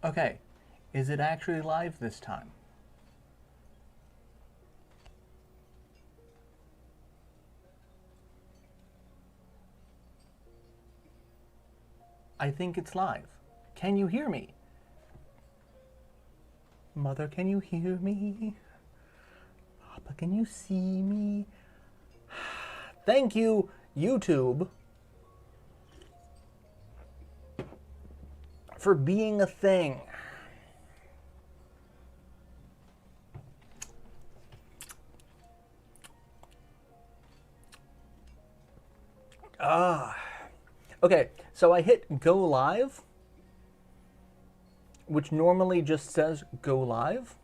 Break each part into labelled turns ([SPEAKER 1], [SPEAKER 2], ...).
[SPEAKER 1] Okay, is it actually live this time? I think it's live. Can you hear me? Mother, can you hear me? Papa, can you see me? Thank you, YouTube, for being a thing. Okay, so I hit go live, which normally just says go live.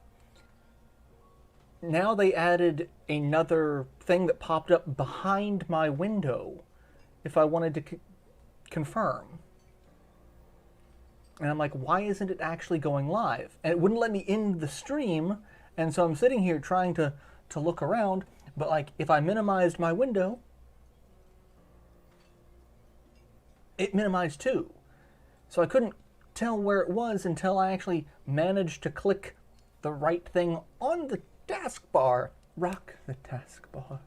[SPEAKER 1] Now they added another thing that popped up behind my window if I wanted to confirm. And I'm like, why isn't it actually going live? And it wouldn't let me end the stream, and so I'm sitting here trying to look around, but like if I minimized my window, it minimized too. So I couldn't tell where it was until I actually managed to click the right thing on the taskbar. Rock the taskbar.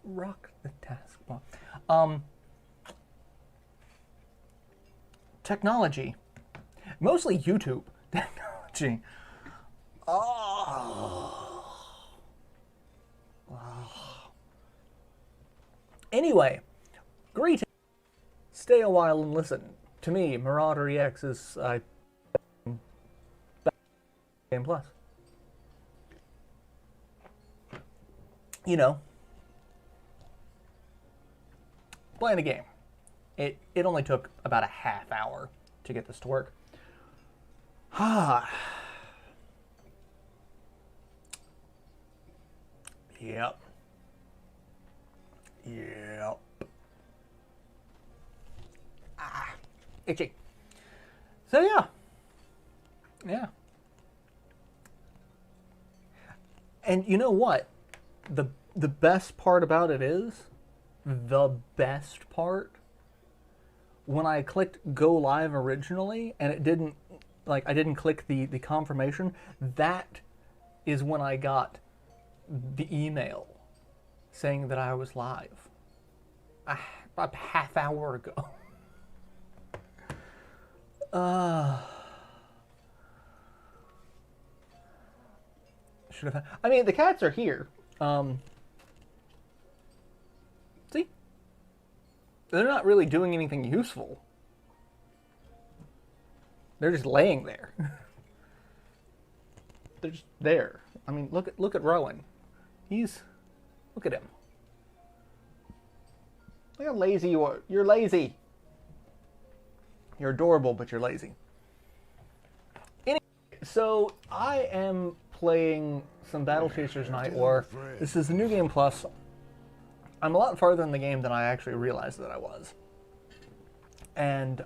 [SPEAKER 1] Rock the taskbar. Technology. Mostly YouTube technology. Anyway, greetings. Stay a while and listen. To me, Marauder EX is Game Plus. You know, playing a game. It only took about a half hour to get this to work. Yep. Yep. Itchy. So yeah. Yeah. And you know what? The best part about it is, the best part, when I clicked go live originally and it didn't, like, I didn't click the confirmation, that is when I got the email saying that I was live. About a half hour ago. Should have. I mean, the cats are here. See? They're not really doing anything useful. They're just laying there. They're just there. I mean, look at Rowan. Look at him. Look how lazy you are. You're lazy. You're adorable, but you're lazy. Anyway, so I am playing some Battle Chasers Nightwar. This is the New Game Plus. I'm a lot farther in the game than I actually realized that I was. And,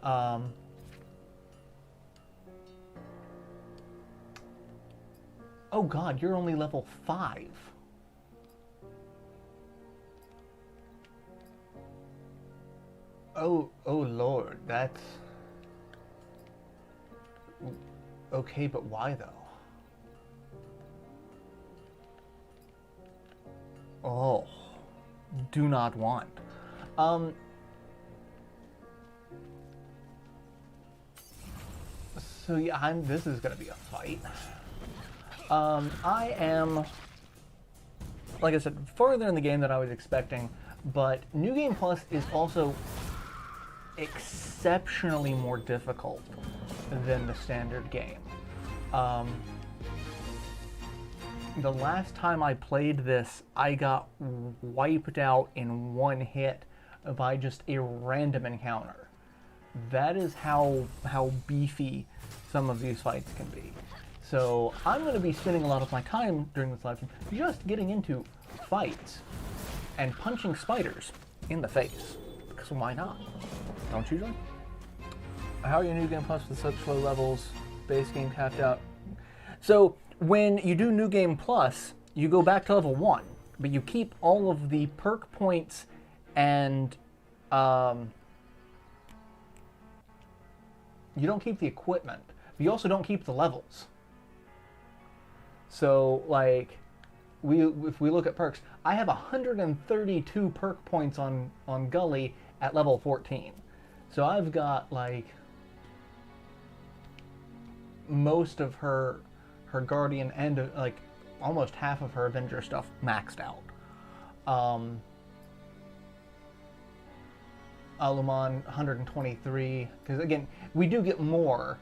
[SPEAKER 1] oh god, you're only level 5. Oh lord, that's... Okay, but why though? Oh, do not want. So yeah, this is gonna be a fight. I am, like I said, farther in the game than I was expecting, but New Game Plus is also exceptionally more difficult than the standard game. The last time I played this, I got wiped out in one hit by just a random encounter. That is how beefy some of these fights can be. So I'm going to be spending a lot of my time during this live stream just getting into fights and punching spiders in the face. Because why not? Don't you, John? How are your New Game Plus with such low levels? Base game capped out. So when you do New Game Plus, you go back to level 1, but you keep all of the perk points and you don't keep the equipment, but you also don't keep the levels. So, like, if we look at perks, I have 132 perk points on Gully at level 14. So I've got, like, most of her Guardian and, like, almost half of her Avenger stuff maxed out. Alumon 123, because again, we do get more,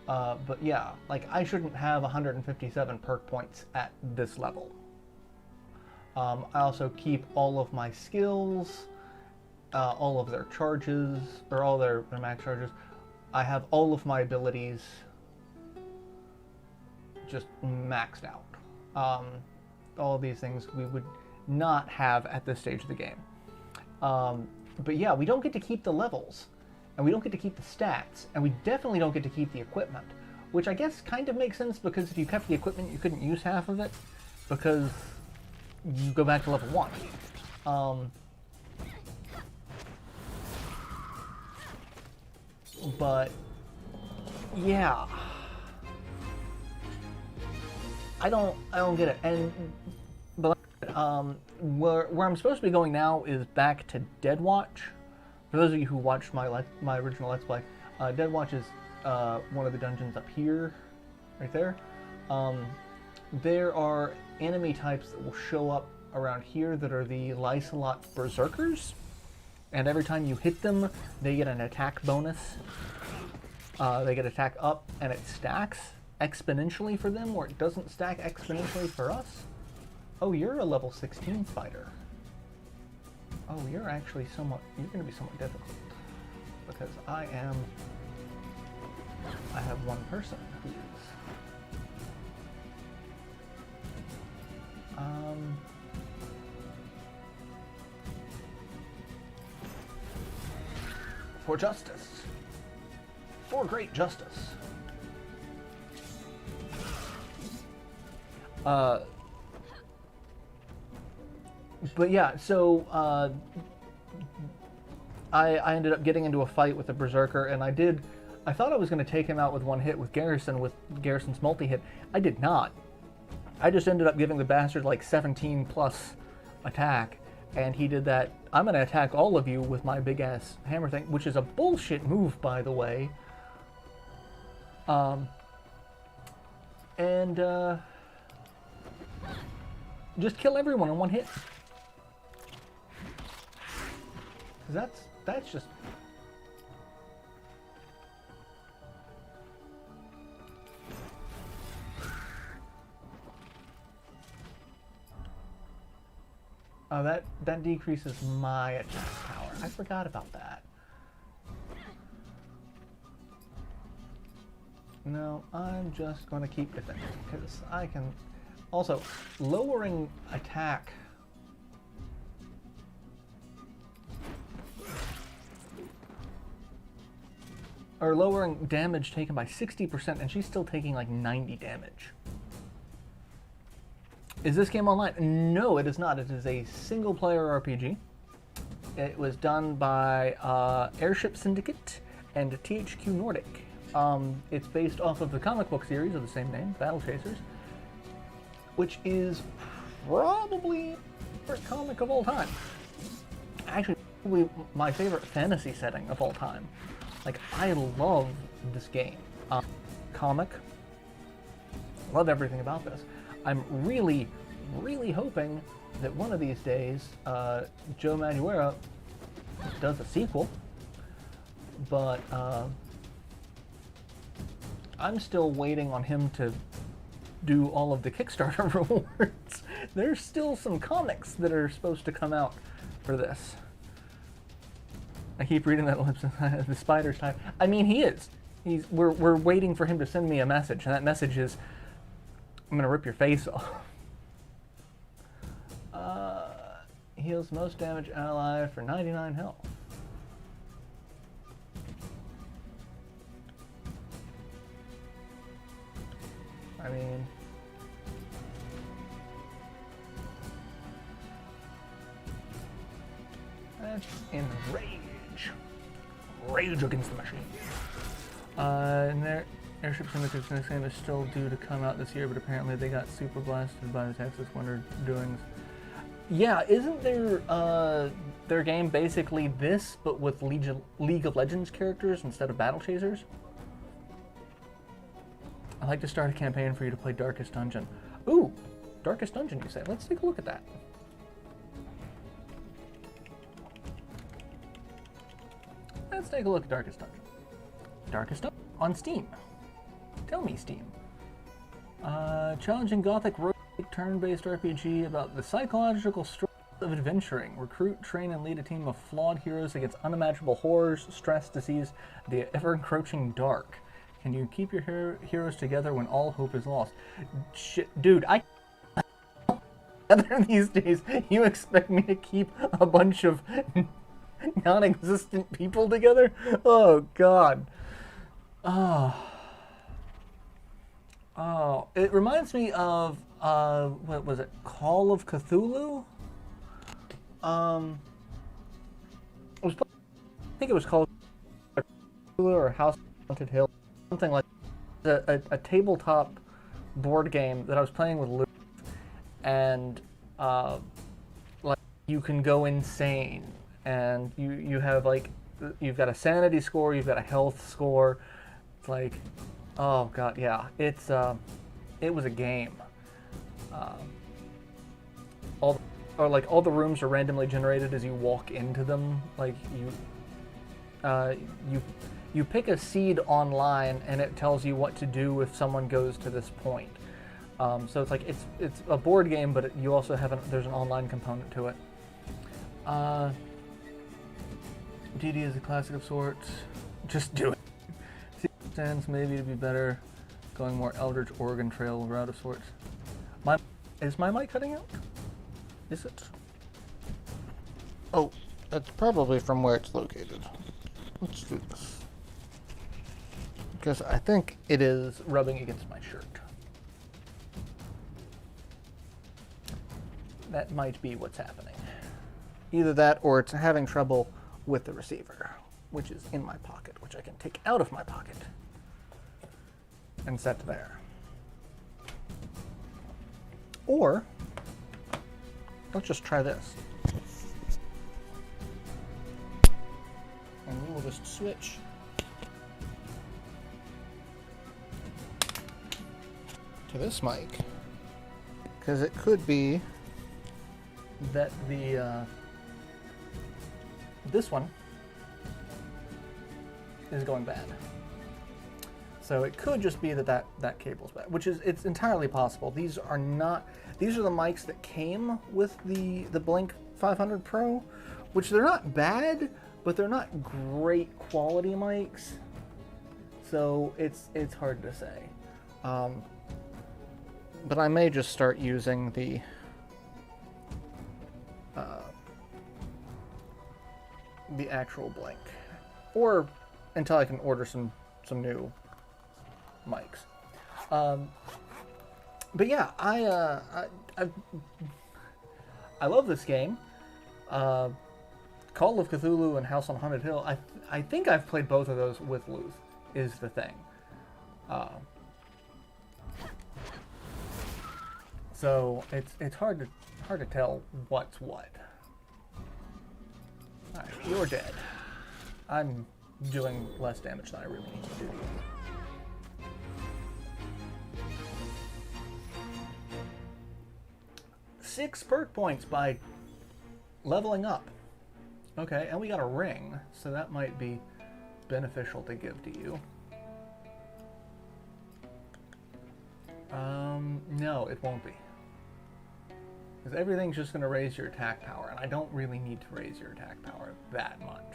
[SPEAKER 1] but yeah, like, I shouldn't have 157 perk points at this level. I also keep all of my skills, all of their charges, or all their max charges. I have all of my abilities just maxed out. All of these things we would not have at this stage of the game. But yeah, we don't get to keep the levels, and we don't get to keep the stats, and we definitely don't get to keep the equipment, which I guess kind of makes sense, because if you kept the equipment, you couldn't use half of it, because you go back to level 1. But yeah, I don't get it. And but where I'm supposed to be going now is back to Dead Watch. For those of you who watched my original Let's Play, Dead Watch is one of the dungeons up here, right there. There are enemy types that will show up around here that are the Lysolot Berserkers, and every time you hit them, they get an attack bonus. They get attack up, and it stacks exponentially for them, where it doesn't stack exponentially for us. Oh, you're a level 16 fighter. Oh, you're going to be somewhat difficult, because I have one person who's for justice. For great justice. But yeah, so I ended up getting into a fight with a Berserker, and I thought I was going to take him out with one hit with Garrison's multi-hit. I did not. I just ended up giving the bastard like 17 plus attack, and he did that, I'm going to attack all of you with my big-ass hammer thing, which is a bullshit move, by the way. Just kill everyone in one hit. That's just... Oh, that decreases my attack power. I forgot about that. No, I'm just going to keep defending, because I can... Also, lowering attack... or lowering damage taken by 60%, and she's still taking like 90 damage. Is this game online? No, it is not. It is a single-player RPG. It was done by Airship Syndicate and THQ Nordic. It's based off of the comic book series of the same name, Battle Chasers, which is probably the first comic of all time. Actually, probably my favorite fantasy setting of all time. Like, I love this game. Comic. Love everything about this. I'm really, really hoping that one of these days, Joe Madureira does a sequel. But I'm still waiting on him to do all of the Kickstarter rewards. There's still some comics that are supposed to come out for this. I keep reading that the spider's time. I mean, he is. We're waiting for him to send me a message, and that message is, I'm gonna rip your face off. Heals most damage ally for 99 health. I mean, that's enrage. Rage against the machine. And there, Airship Simulator's next game is still due to come out this year, but apparently they got super blasted by the Texas winter doings. Yeah, isn't their game basically this, but with League of Legends characters instead of Battle Chasers? I'd like to start a campaign for you to play Darkest Dungeon. Ooh, Darkest Dungeon, you say? Let's take a look at that. Let's take a look at Darkest Dungeon. Darkest Dungeon on Steam. Tell me, Steam. Challenging gothic roguelike turn-based RPG about the psychological struggles of adventuring. Recruit, train, and lead a team of flawed heroes against unimaginable horrors, stress, disease, the ever-encroaching dark. Can you keep your heroes together when all hope is lost? Shit, dude, I these days. You expect me to keep a bunch of non-existent people together? Oh God. Oh, it reminds me of what was it? Call of Cthulhu? I think it was called Cthulhu or House of Haunted Hill, something like that. A tabletop board game that I was playing with Luke, and like you can go insane, and you have like you've got a sanity score, you've got a health score. It's like, oh God, yeah, it was a game. All the rooms are randomly generated as you walk into them. Like you pick a seed online, and it tells you what to do if someone goes to this point. So it's like it's a board game, but you also have there's an online component to it. DD is a classic of sorts. Just do it. Stands maybe to be better, going more Eldritch Oregon Trail route of sorts. Is my mic cutting out? Is it? Oh, that's probably from where it's located. Let's do this. Because I think it is rubbing against my shirt. That might be what's happening. Either that or it's having trouble with the receiver, which is in my pocket, which I can take out of my pocket and set there. Or, let's just try this. And we will just switch to this mic, because it could be that this one is going bad. So it could just be that cable's bad, which is, it's entirely possible. These are the mics that came with the Blink 500 Pro, which they're not bad, but they're not great quality mics. So it's hard to say. But I may just start using the actual Blink, or until I can order some new mics. But yeah, I love this game. Call of Cthulhu and House on Haunted Hill. I think I've played both of those with Luth, is the thing. So it's hard to tell what's what. All right, you're dead. I'm doing less damage than I really need to do. 6 perk points by leveling up. Okay, and we got a ring, so that might be beneficial to give to you. No, it won't be. Because everything's just going to raise your attack power, and I don't really need to raise your attack power that much.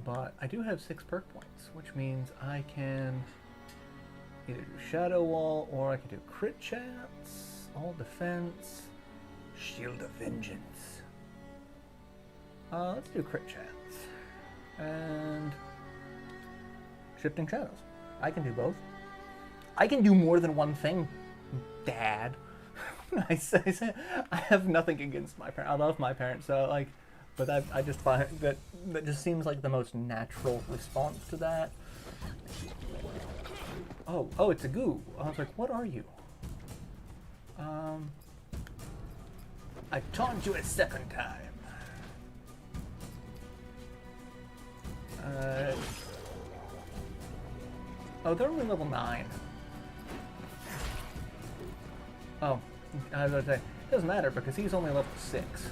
[SPEAKER 1] But I do have 6 perk points, which means I can either do Shadow Wall, or I can do Crit Chance, All Defense, Shield of Vengeance. Let's do Crit Chance. And Shifting Shadows. I can do both. I can do more than one thing, Dad. I have nothing against my parents. I love my parents, so like, but I just find that just seems like the most natural response to that. Oh, it's a goo. I was like, what are you? I taunt you a second time. Oh, they're only level 9. Oh, I was going to say, it doesn't matter because he's only level 6.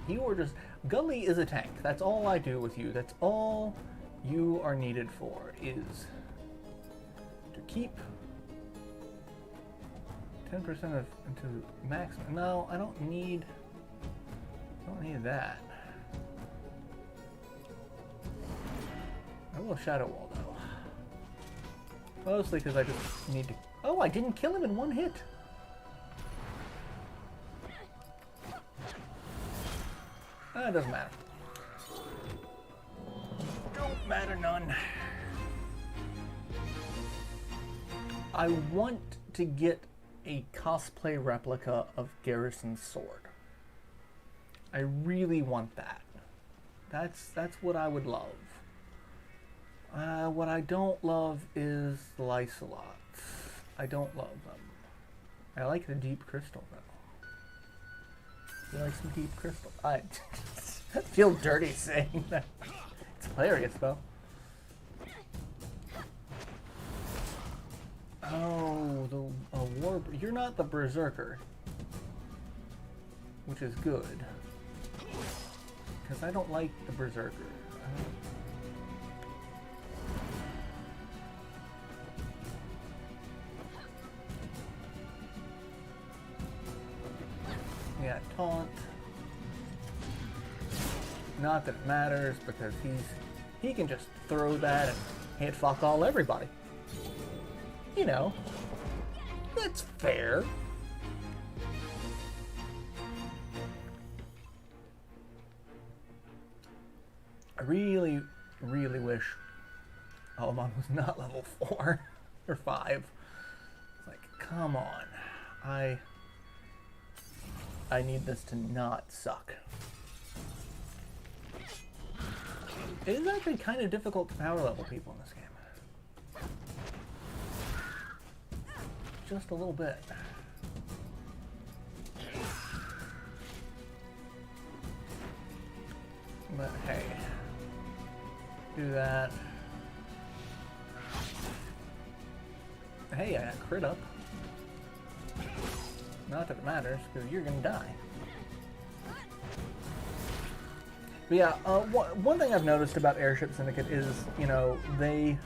[SPEAKER 1] You are just... Gully is a tank. That's all I do with you. That's all you are needed for, is to keep 10% of into maximum. No, I don't need that. I will Shadow Wall, though. Mostly because I just need to... Oh, I didn't kill him in one hit. It doesn't matter. Don't matter none. I want to get a cosplay replica of Garrison's sword. I really want that. That's what I would love. What I don't love is the Lycelots. I don't love them. I like the deep crystal though. You like some deep crystal? I feel dirty saying that. It's hilarious though. Oh, the war. You're not the berserker, which is good because I don't like the berserker. Yeah, taunt. Not that it matters because he can just throw that and hit fuck all everybody. You know, that's fair. I really, really wish Almon was not level 4 or 5. It's like, come on. I need this to not suck. It is actually kind of difficult to power level people in this game. Just a little bit. But hey, do that. Hey, I got crit up. Not that it matters, because you're gonna die. But yeah, one thing I've noticed about Airship Syndicate is, you know, they,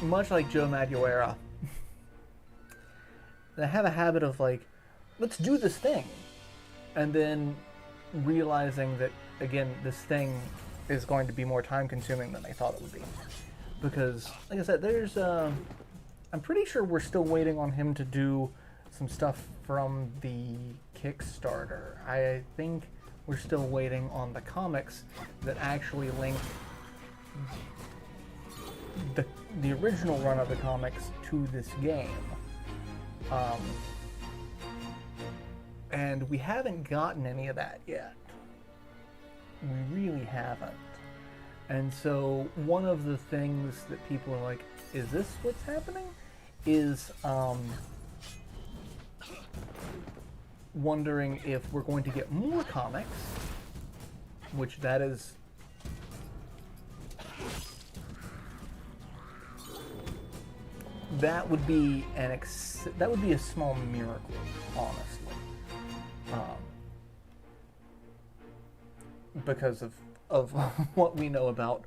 [SPEAKER 1] much like Joe Madureira, they have a habit of like, let's do this thing, and then realizing that, again, this thing is going to be more time consuming than they thought it would be. Because, like I said, there's, I'm pretty sure we're still waiting on him to do some stuff from the Kickstarter. I think we're still waiting on the comics that actually link the original run of the comics to this game. And we haven't gotten any of that yet. We really haven't. And so one of the things that people are like, is this what's happening? Is wondering if we're going to get more comics, which that is that would be a small miracle, honestly, because of what we know about.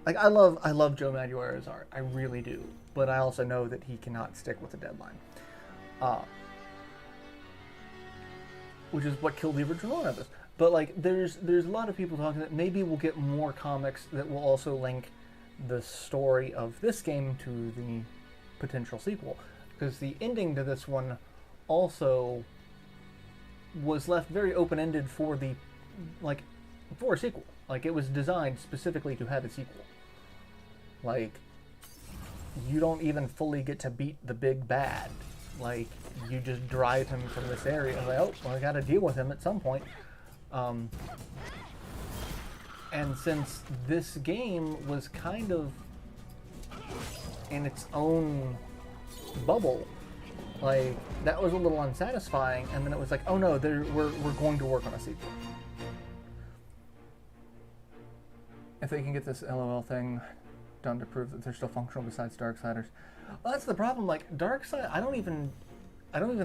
[SPEAKER 1] Like, I love Joe Madureira's art, I really do, but I also know that he cannot stick with a deadline, which is what killed the original run of this. But like, there's a lot of people talking that maybe we'll get more comics that will also link the story of this game to the potential sequel, because the ending to this one also was left very open-ended for a sequel. Like, it was designed specifically to have a sequel. Like, you don't even fully get to beat the big bad. Like, you just drive him from this area. Like, oh, well, I gotta deal with him at some point. And since this game was kind of in its own bubble, like, that was a little unsatisfying, and then it was like, oh no, we're going to work on a sequel. If they can get this LOL thing done to prove that they're still functional besides Darksiders. Well, that's the problem, like, Darksiders, I don't even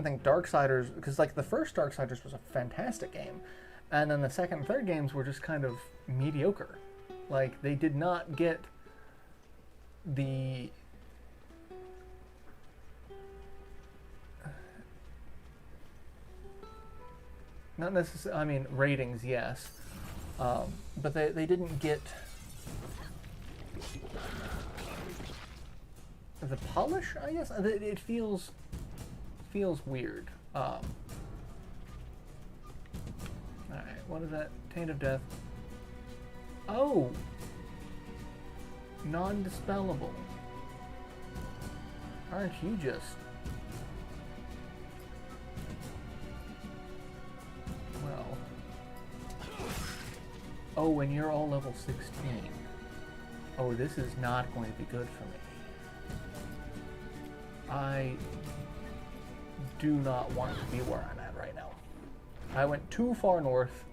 [SPEAKER 1] think Darksiders, because, like, the first Darksiders was a fantastic game, and then the second and third games were just kind of mediocre. Like, they did not get the... Not necessarily, I mean, ratings, yes, but they didn't get the polish, I guess. It feels weird. All right, what is that? Taint of Death. Oh, non-dispellable. Aren't you just? Well. Oh, and you're all level 16. Oh, this is not going to be good for me. I do not want to be where I'm at right now. I went too far north.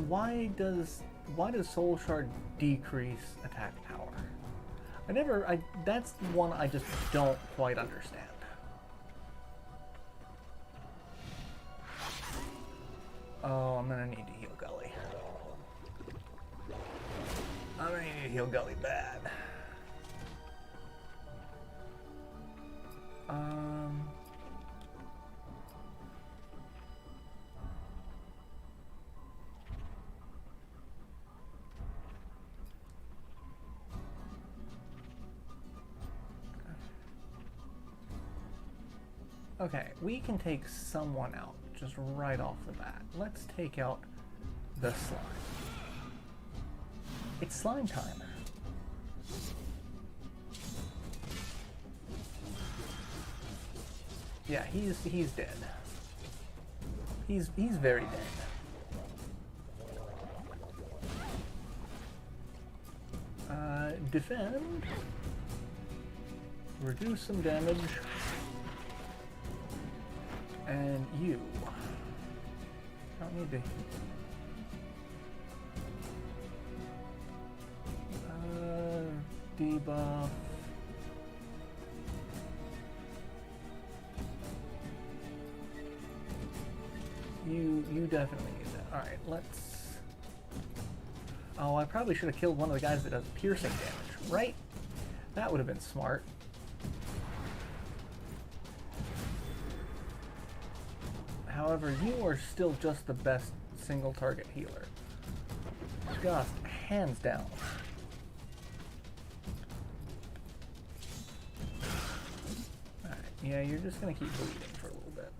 [SPEAKER 1] Why does Soul Shard decrease attack power? That's one I just don't quite understand. Oh, I'm gonna need to heal Gully. I'm gonna need to heal Gully bad. Okay, we can take someone out just right off the bat. Let's take out the slime. It's slime time. Yeah, he's dead. He's very dead. Defend. Reduce some damage. And you. I don't need to. Debuff. You definitely need that. Alright, let's... Oh, I probably should have killed one of the guys that does piercing damage, right? That would have been smart. However, you are still just the best single target healer. Just hands down. Alright, yeah, you're just gonna keep bleeding for a little bit.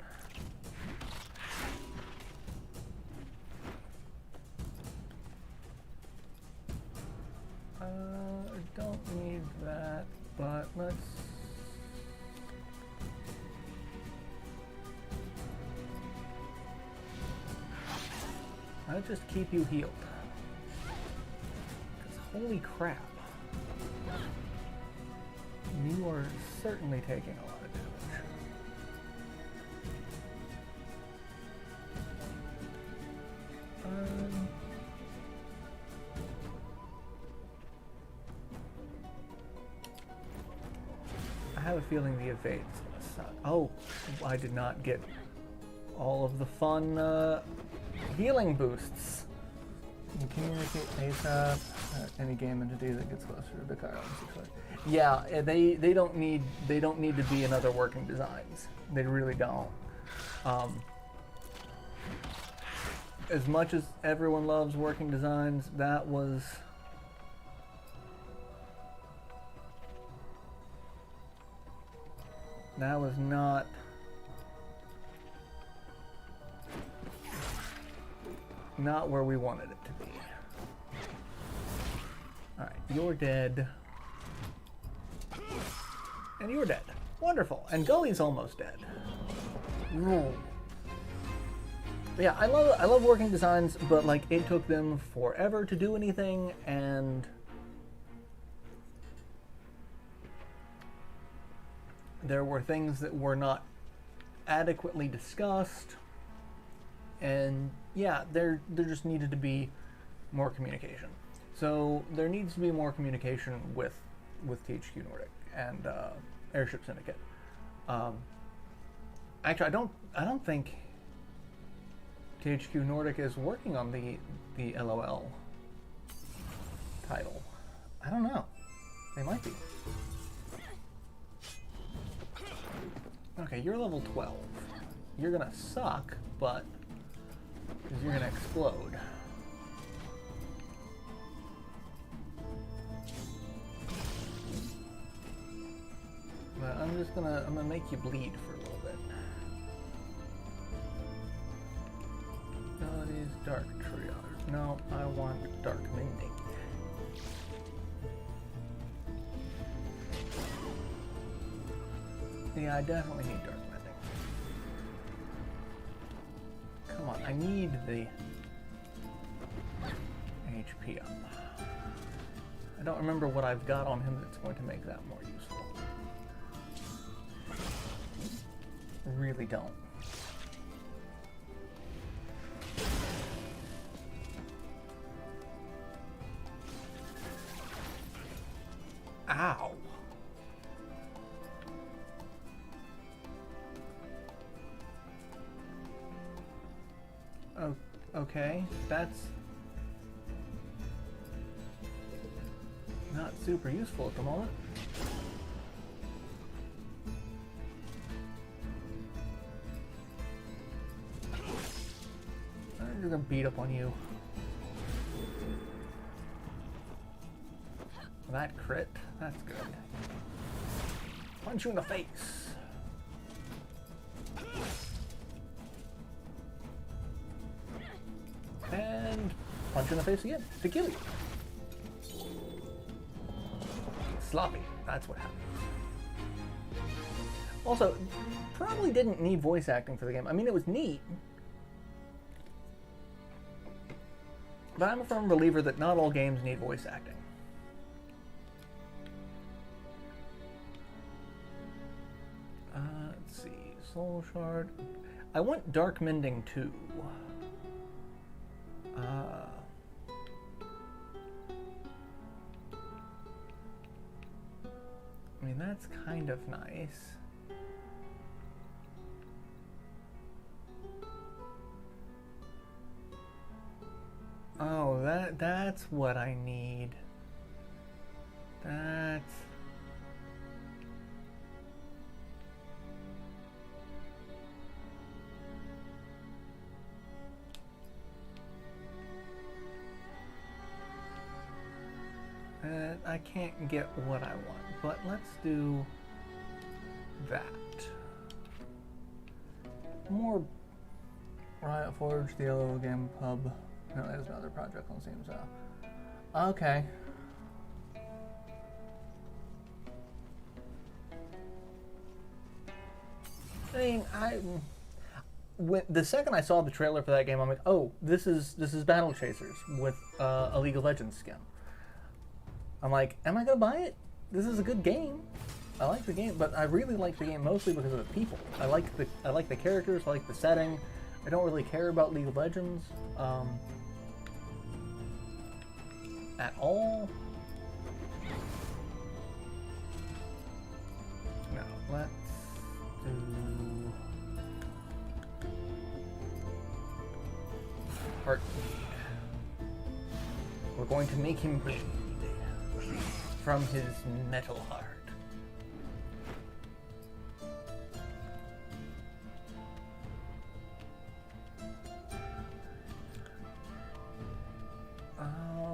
[SPEAKER 1] I don't need that, but let's... I'll just keep you healed. Because holy crap. You are certainly taking a lot of damage. I have a feeling the evade's gonna suck. Oh, I did not get all of the fun healing boosts. You communicate ASAP. Any game entity that gets closer to the car. Yeah, they don't need to be in other working designs. They really don't. As much as everyone loves working designs, that was That was not... not where we wanted it to be. Alright, you're dead. And you're dead. Wonderful. And Gully's almost dead. Roll. Yeah, I love working designs, but like it took them forever to do anything, and there were things that were not adequately discussed, and yeah, there just needed to be more communication. So there needs to be more communication with THQ Nordic and Airship Syndicate. Actually, I don't think THQ Nordic is working on the LOL title. I don't know. They might be. Okay, you're level 12. You're gonna suck, but because you're gonna explode. But I'm gonna make you bleed for a little bit. Abilities, dark triage. No, I want dark mending. Yeah, I definitely need dark mending. Come on, I need the HP up. I don't remember what I've got on him that's going to make that more useful. Really don't. Ow. Oh, okay, that's not super useful at the moment. I'm just gonna beat up on you. That crit, that's good. Punch you in the face. And punch you in the face again to kill you. Sloppy, that's what happened. Also, probably didn't need voice acting for the game. I mean, it was neat. But I'm a firm believer that not all games need voice acting. Let's see, Soul Shard. I want Dark Mending too. I mean, that's kind of nice. Oh, that's what I need. That's... I can't get what I want, but let's do that. More Riot Forge, the Yellow Game Pub. No, there's another project on Steam, so. Okay. I mean, the second I saw the trailer for that game, I'm like, oh, this is Battle Chasers with a League of Legends skin. I'm like, am I gonna buy it? This is a good game. I like the game, but I really like the game mostly because of the people. I like the characters. I like the setting. I don't really care about League of Legends at all. No, let's do Heart Bleed. We're going to make him bleed from his metal heart.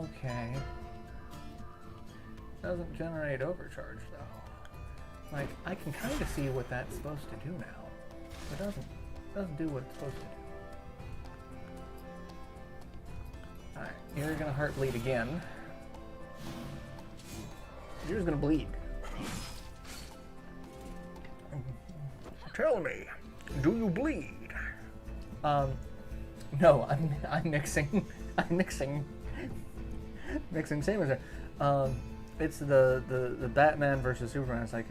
[SPEAKER 1] Okay. Doesn't generate overcharge though. Like, I can kind of see what that's supposed to do now. It doesn't do what it's supposed to do. Alright, you're gonna heart bleed again. You're just gonna bleed. Tell me, do you bleed? No, I'm mixing. I'm mixing same as her. It's the Batman versus Superman. It's like,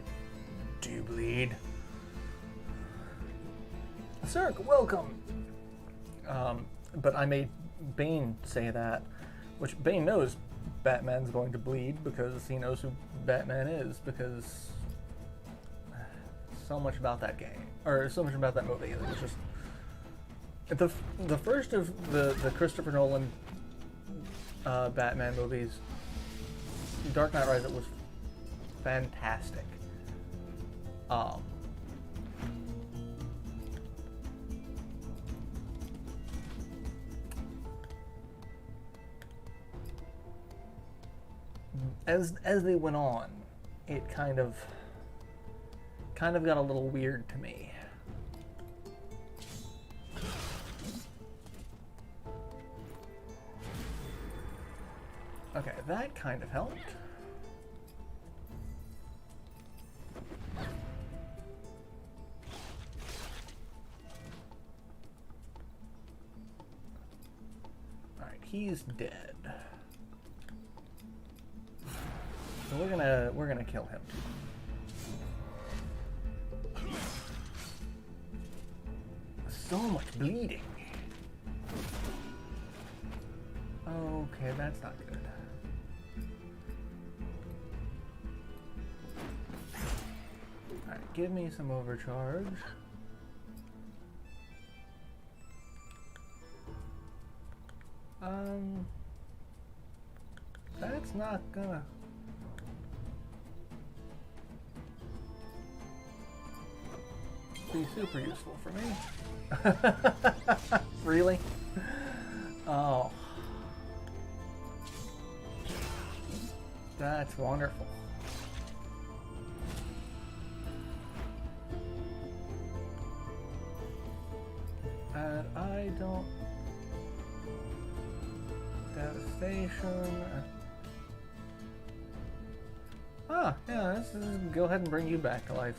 [SPEAKER 1] do you bleed? Sir, welcome. But I made Bane say that, which Bane knows Batman's going to bleed because he knows who Batman is, because so much about that game, or so much about that movie. It was just the first of the Christopher Nolan Batman movies. Dark Knight Rises was fantastic. As they went on, it kind of got a little weird to me. Okay, that kind of helped. Alright, he's dead. So we're gonna kill him. So much bleeding. Okay, that's not good. Alright, give me some overcharge. That's not gonna... be super useful for me. Really? Oh. That's wonderful. And I don't... Devastation... Ah, yeah, let's just go ahead and bring you back to life.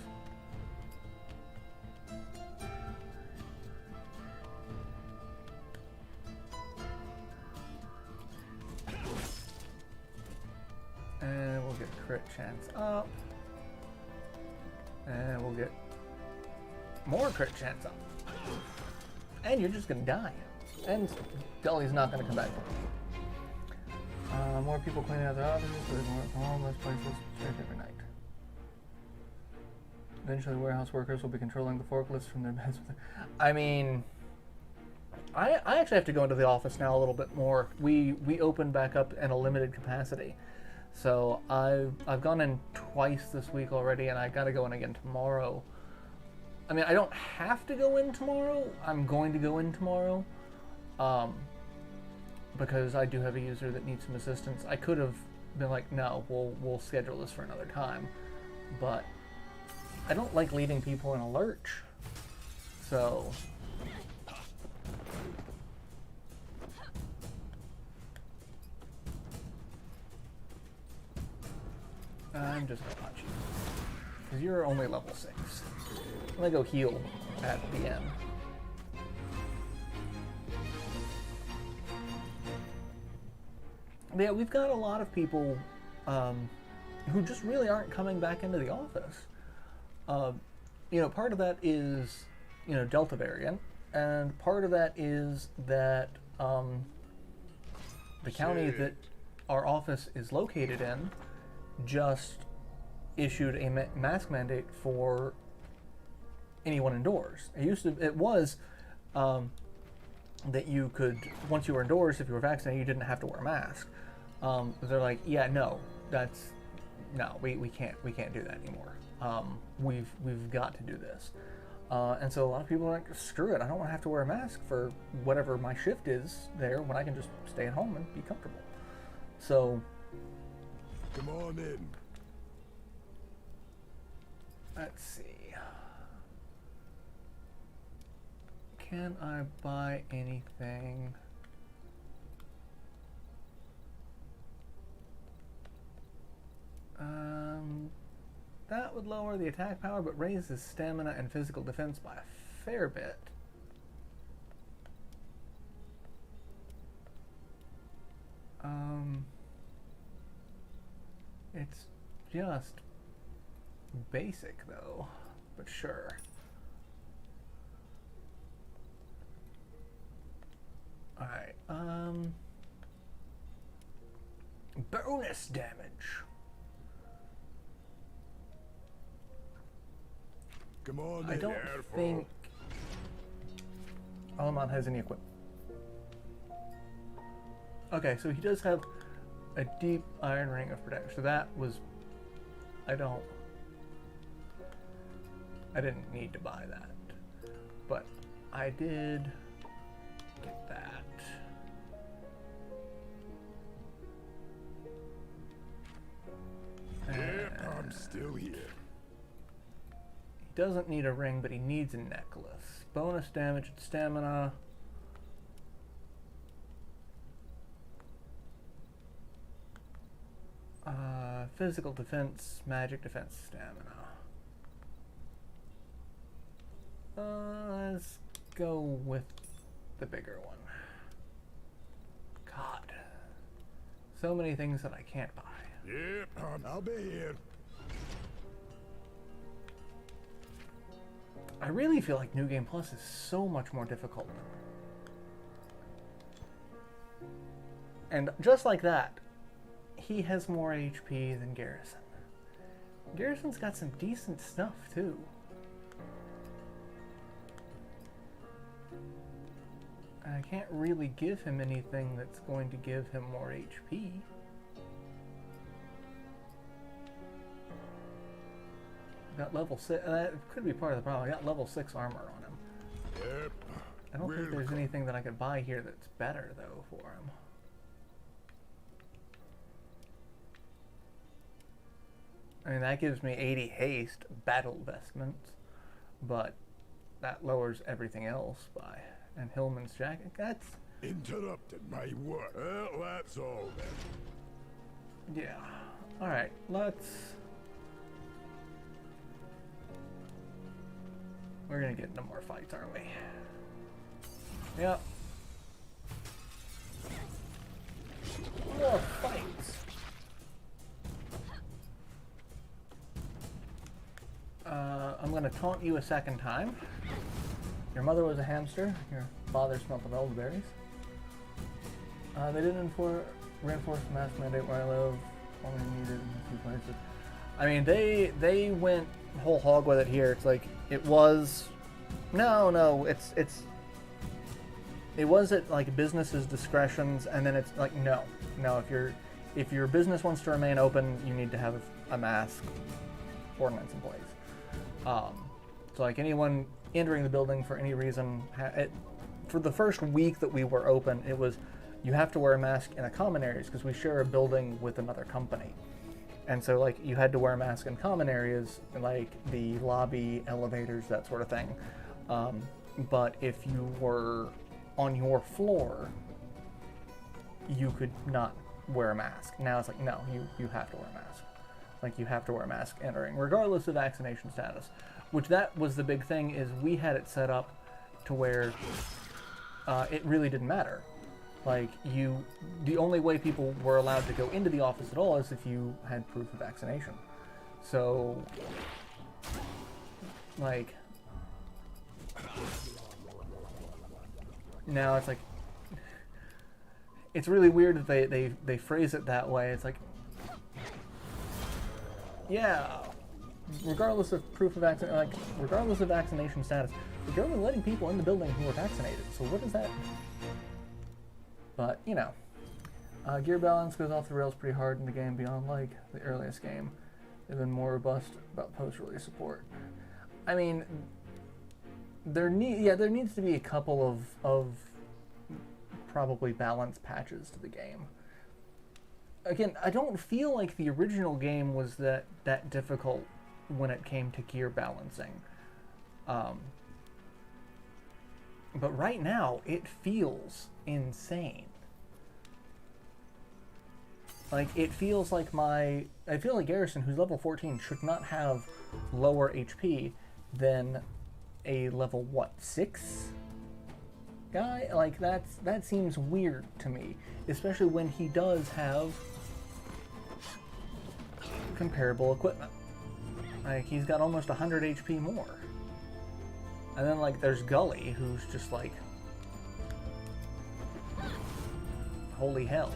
[SPEAKER 1] And we'll get crit chance up. And we'll get more crit chance up. And you're just gonna die. And Dolly's not gonna come back. More people cleaning out their offices, so they can work from home, less places check every night. Eventually warehouse workers will be controlling the forklifts from their beds. I mean, I actually have to go into the office now a little bit more. We opened back up in a limited capacity. So I've gone in twice this week already, and I gotta go in again tomorrow. I mean, I don't have to go in tomorrow. I'm going to go in tomorrow, because I do have a user that needs some assistance. I could have been like, no, we'll schedule this for another time, but I don't like leaving people in a lurch. So I'm just gonna punch you, because you're only level 6. I'm gonna go heal at the end. But yeah, we've got a lot of people who just really aren't coming back into the office. You know, part of that is, you know, Delta variant, and part of that is that the county that our office is located in just issued a mask mandate for anyone indoors. It was that you could, once you were indoors, if you were vaccinated, you didn't have to wear a mask. They're like, yeah, no, we can't do that anymore. We've got to do this. And so a lot of people are like, screw it, I don't want to have to wear a mask for whatever my shift is there when I can just stay at home and be comfortable. So
[SPEAKER 2] come on in.
[SPEAKER 1] Let's see. Can I buy anything? That would lower the attack power, but raises stamina and physical defense by a fair bit. It's just basic though, but sure. Alright, bonus damage.
[SPEAKER 2] Come on,
[SPEAKER 1] I don't think Almond has any equipment. Okay, so he does have a deep iron ring of protection. So that was, I didn't need to buy that, but I did get that.
[SPEAKER 2] Yep, I'm still here.
[SPEAKER 1] He doesn't need a ring, but he needs a necklace. Bonus damage and stamina. Physical defense, magic defense, stamina. Let's go with the bigger one. God. So many things that I can't buy.
[SPEAKER 2] Yep, I'll be here.
[SPEAKER 1] I really feel like New Game Plus is so much more difficult. And just like that, he has more HP than Garrison. Garrison's got some decent stuff, too. I can't really give him anything that's going to give him more HP. Got level 6, that could be part of the problem. I got level 6 armor on him.
[SPEAKER 2] Yep.
[SPEAKER 1] I don't think there's anything that I could buy here that's better, though, for him. I mean, that gives me 80 haste, battle vestments, but that lowers everything else by... And Hillman's jacket, that's...
[SPEAKER 2] Interrupted my work. Well, that's all then.
[SPEAKER 1] Yeah. Alright, let's... We're gonna get into more fights, aren't we? Yep. More fights! I'm gonna taunt you a second time. Your mother was a hamster. Your father smelt of elderberries. They didn't reinforce the mask mandate where I live. Only needed in a few places. I mean, they went whole hog with it here. It's like it was. No. It was at like businesses' discretions, and then it's like no. If your business wants to remain open, you need to have a mask ordinance in place. So like anyone entering the building for any reason, for the first week that we were open, it was you have to wear a mask in the common areas because we share a building with another company. And so like you had to wear a mask in common areas, like the lobby, elevators, that sort of thing. But if you were on your floor, you could not wear a mask. Now it's like, no, you have to wear a mask. Like you have to wear a mask entering, regardless of vaccination status. Which that was the big thing, is we had it set up to where it really didn't matter. Like the only way people were allowed to go into the office at all is if you had proof of vaccination. So, like, now it's like, it's really weird that they phrase it that way. It's like, yeah, regardless of proof of regardless of vaccination status, the government letting people in the building who are vaccinated. So what is that? But, you know, gear balance goes off the rails pretty hard in the game beyond, like, the earliest game. They've been more robust about post-release support. I mean, there needs to be a couple of probably balanced patches to the game. Again, I don't feel like the original game was that difficult when it came to gear balancing. But right now, it feels insane. Like, it feels like I feel like Garrison, who's level 14, should not have lower HP than a level, what, 6 guy? Like, that seems weird to me, especially when he does have comparable equipment. Like, he's got almost 100 HP more. And then, like, there's Gully, who's just like, holy hell.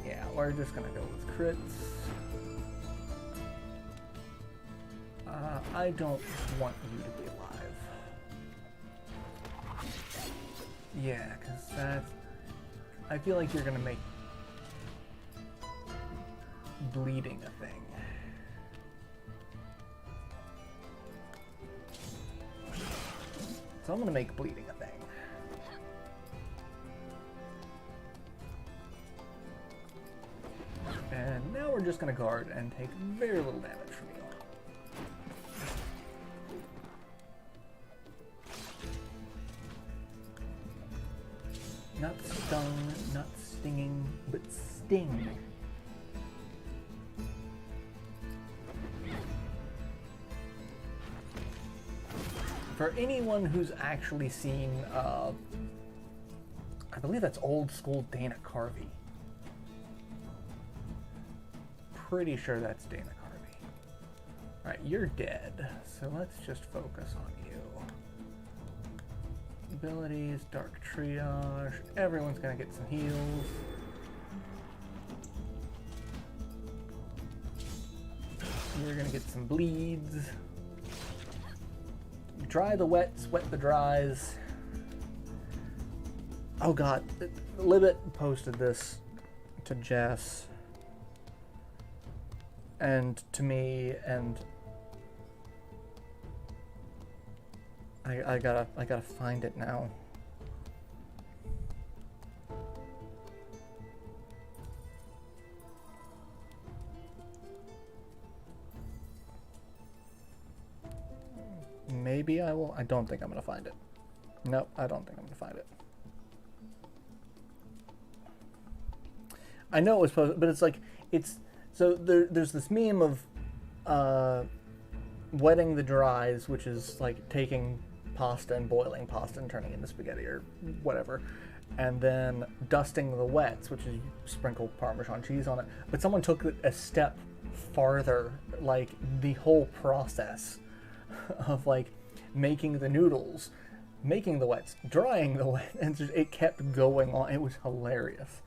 [SPEAKER 1] Yeah, we're just gonna go with crits. I don't want you to be alive. Yeah, because that's... I feel like you're gonna make bleeding a thing. So I'm gonna make bleeding a thing. And now we're just gonna guard and take very little damage from you. Not stung, not stinging, but sting. For anyone who's actually seen, I believe that's old school Dana Carvey. Pretty sure that's Dana Carvey. Alright, you're dead, so let's just focus on you. Abilities, Dark Triage, everyone's gonna get some heals. You're gonna get some bleeds. Dry the wets, wet the dries. Oh god, Libet posted this to Jess and to me, and I gotta find it now. Maybe I will. I don't think I'm gonna find it. Nope, I don't think I'm gonna find it. I know it was posted, but it's like, so there's this meme of wetting the dries, which is like taking pasta and boiling pasta and turning it into spaghetti or whatever, and then dusting the wets, which is you sprinkle Parmesan cheese on it. But someone took it a step farther, like the whole process of like making the noodles, making the wets, drying the wet, and just, it kept going on. It was hilarious.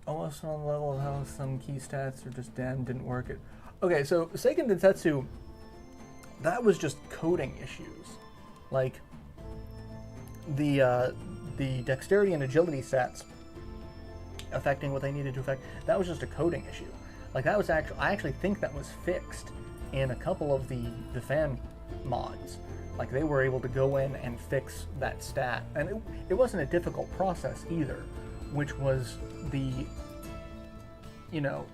[SPEAKER 1] Almost on the level of how some key stats are just didn't work it. Okay, so Seiken Densetsu, that was just coding issues. Like the dexterity and agility stats affecting what they needed to affect, that was just a coding issue. Like that was actually, I actually think that was fixed in a couple of the fan mods. Like they were able to go in and fix that stat. And it wasn't a difficult process either, which was the, you know,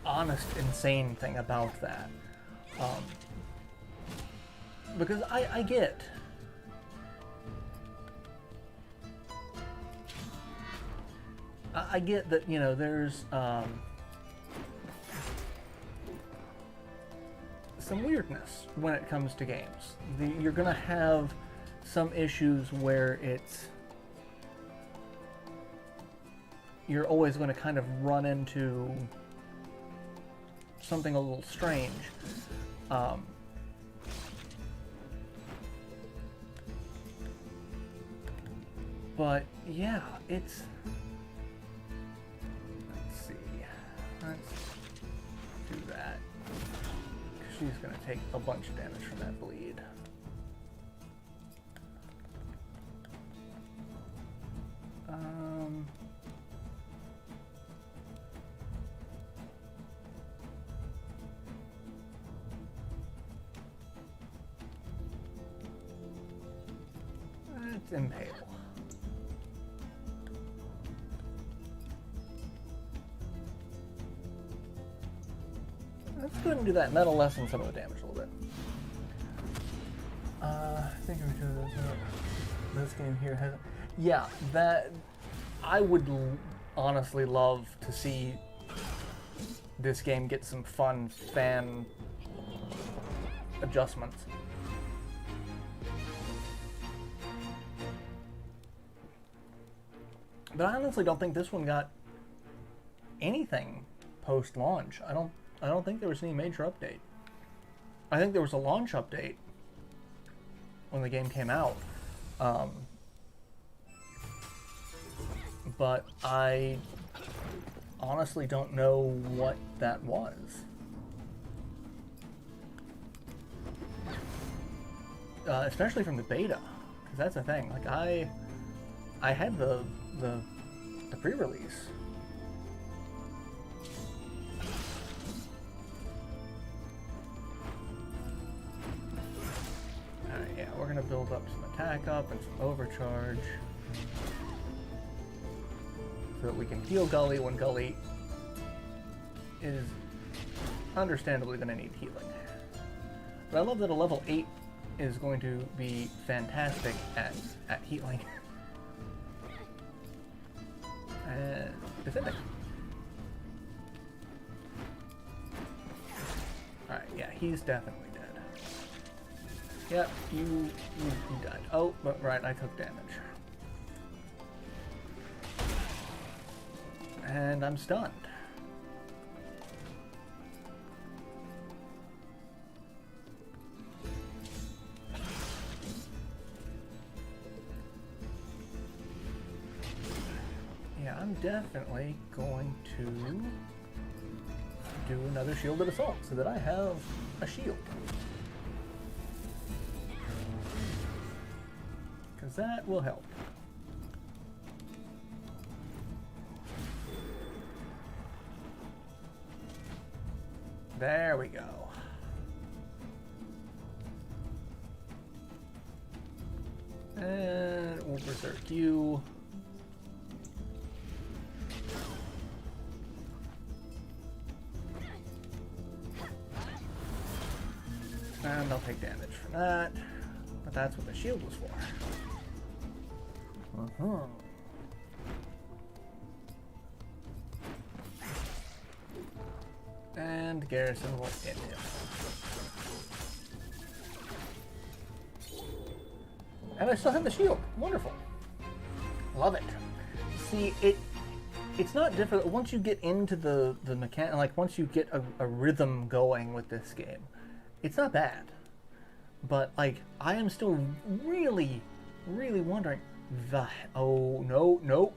[SPEAKER 1] honest, insane thing about that. Because I get that, you know, there's some weirdness when it comes to games. You're gonna have some issues where you're always going to kind of run into something a little strange. But yeah, it's... Let's see. Let's do that. She's going to take a bunch of damage from that bleed. Let's impale. go ahead and do that, and that'll lessen some of the damage a little bit. I think this game here has... Yeah, that... I would honestly love to see this game get some fun fan adjustments. But I honestly don't think this one got anything post-launch. I don't think there was any major update. I think there was a launch update when the game came out. But I honestly don't know what that was. Especially from the beta, because that's the thing. Like I had the pre-release. Alright, yeah, we're gonna build up some attack up and some overcharge, so that we can heal Gully when Gully is understandably going to need healing. But I love that a level 8 is going to be fantastic at healing. And defending. Alright, yeah, he's definitely dead. Yep, you died. Oh, but right, I took damage. And I'm stunned. Yeah, I'm definitely going to do another shielded assault so that I have a shield. Because that will help. There we go. And we'll berserk you. And I'll take damage from that. But that's what the shield was for. And Garrison will hit him. And I still have the shield. Wonderful. Love it. See, it's not difficult. Once you get into the mechanic, like once you get a rhythm going with this game, it's not bad. But like, I am still really wondering oh, no.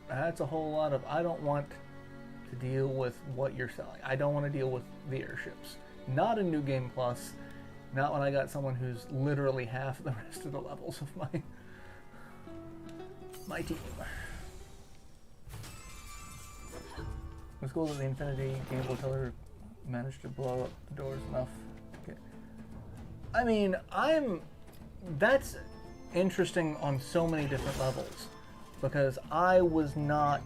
[SPEAKER 1] That's a whole lot of, I don't want to deal with what you're selling. I don't want to deal with the airships. Not in New Game Plus. Not when I got someone who's literally half the rest of the levels of my team. It's cool that the Infinity Gamble Killer managed to blow up the doors enough to get... I mean, that's interesting on so many different levels, because I was not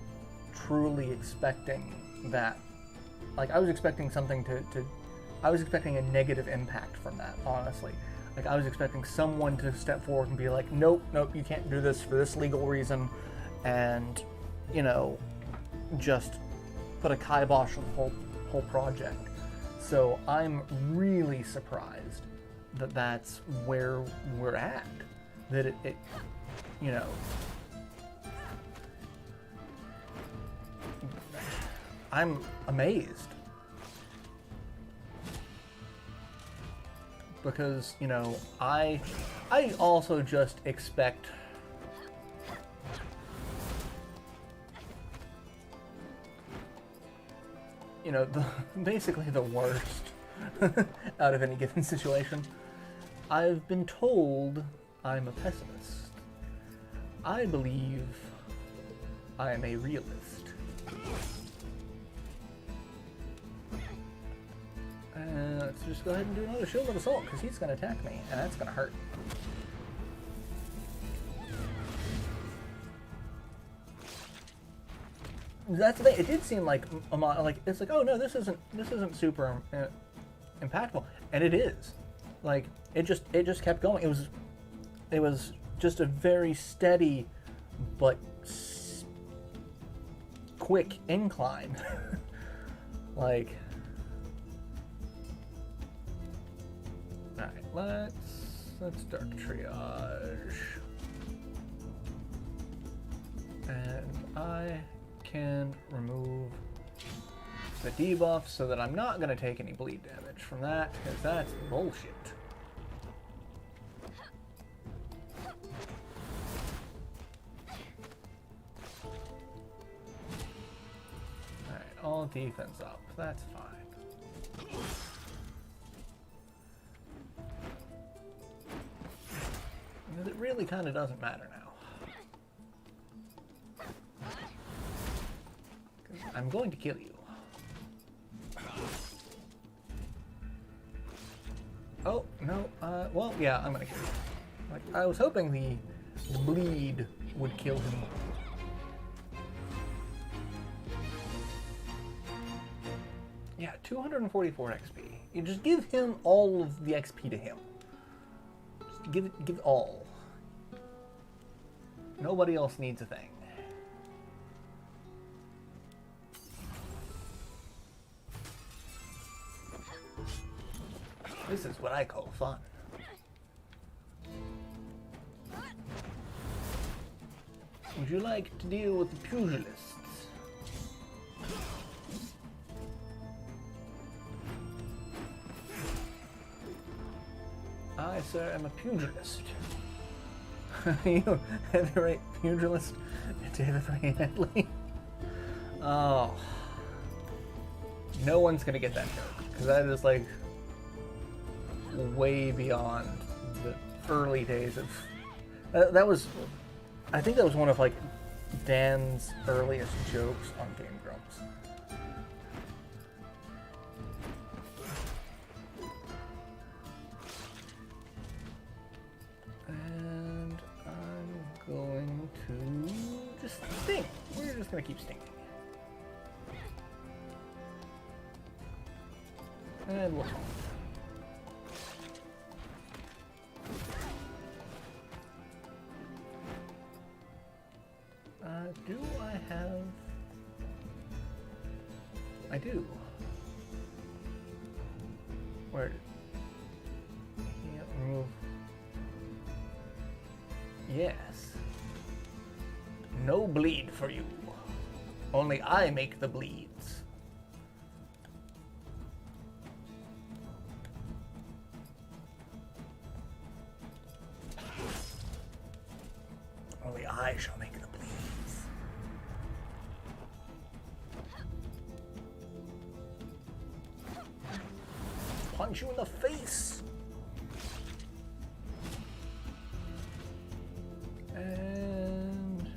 [SPEAKER 1] truly expecting that. Like, I was expecting something I was expecting a negative impact from that, honestly. Like, I was expecting someone to step forward and be like, nope, you can't do this for this legal reason, and, you know, just put a kibosh on the whole project. So I'm really surprised that that's where we're at. That it you know, I'm amazed. Because, you know, I also just expect you know, basically the worst out of any given situation. I've been told I'm a pessimist. I believe I am a realist. Let's just go ahead and do another shielded assault, because he's going to attack me, and that's going to hurt. that's the thing. It did seem like it's like, oh no, this isn't super impactful, and it is. Like it just kept going. It was just a very steady but quick incline. Like, all right, let's dark triage, and I can remove the debuff so that I'm not going to take any bleed damage from that, because that's bullshit. Alright, all defense up. That's fine. Because it really kind of doesn't matter now. I'm going to kill you. Oh, no, well, yeah, I'm gonna kill you. Like, I was hoping the bleed would kill him. Yeah, 244 XP. You just give him all of the XP to him. Just give it all. Nobody else needs a thing. This is what I call fun. Would you like to deal with the pugilists? I, sir, am a pugilist. You heavyweight pugilist, David Ray Hadley. Oh. No one's gonna get that joke, because that is like way beyond the early days of that was, I think that was one of like Dan's earliest jokes on Game Grumps. And I'm going to just sting. We're just gonna keep stinging. And we'll hold. Do I have... I do. Where? Yeah, remove. Yes. No bleed for you. Only I make the bleeds. Only I shall make the bleeds. Punch you in the face. And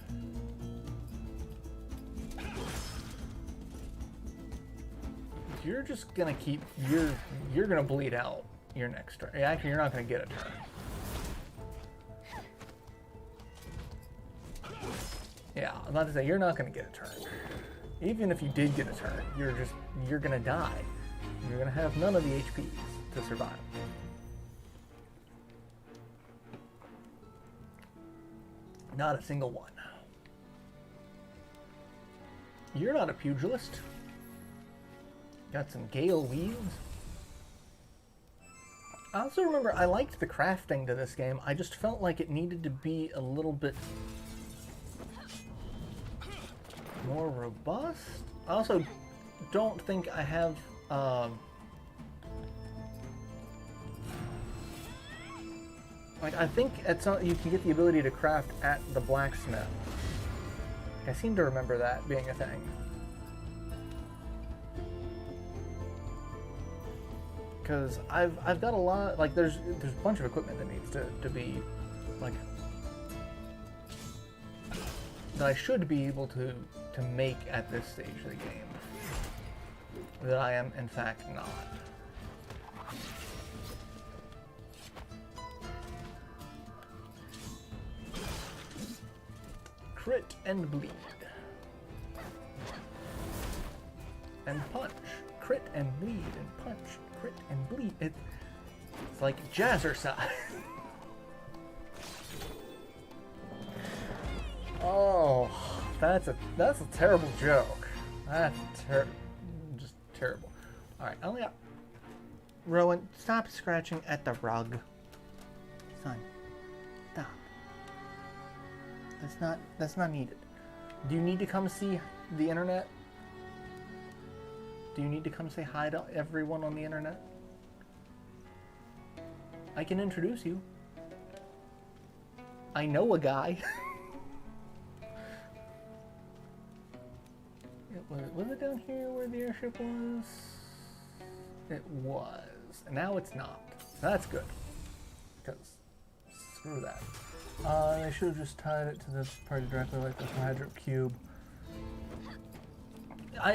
[SPEAKER 1] you're just gonna keep you're gonna bleed out your next turn. Actually, you're not gonna get a turn. Yeah, I was about to say you're not gonna get a turn. Even if you did get a turn, you're gonna die. You're gonna have none of the HPs to survive. Not a single one. You're not a pugilist. Got some Gale Weaves. I also remember I liked the crafting to this game. I just felt like it needed to be a little bit more robust. I also don't think I have like, I think at some you can get the ability to craft at the blacksmith. I seem to remember that being a thing. Because I've got a lot, like there's a bunch of equipment that needs to be like that I should be able to make at this stage of the game that I am in fact not. Crit and bleed. and punch, crit and bleed, and punch, crit and bleed. It's like jazzercise. Oh, that's a terrible joke. That's just terrible. All right, I only got. Rowan, stop scratching at the rug. Son, stop. That's not needed. Do you need to come see the internet? Do you need to come say hi to everyone on the internet? I can introduce you. I know a guy. Was it down here where the airship was? It was. And now it's not. That's good. Because screw that. They should have just tied it to this party directly like the Hydro Cube.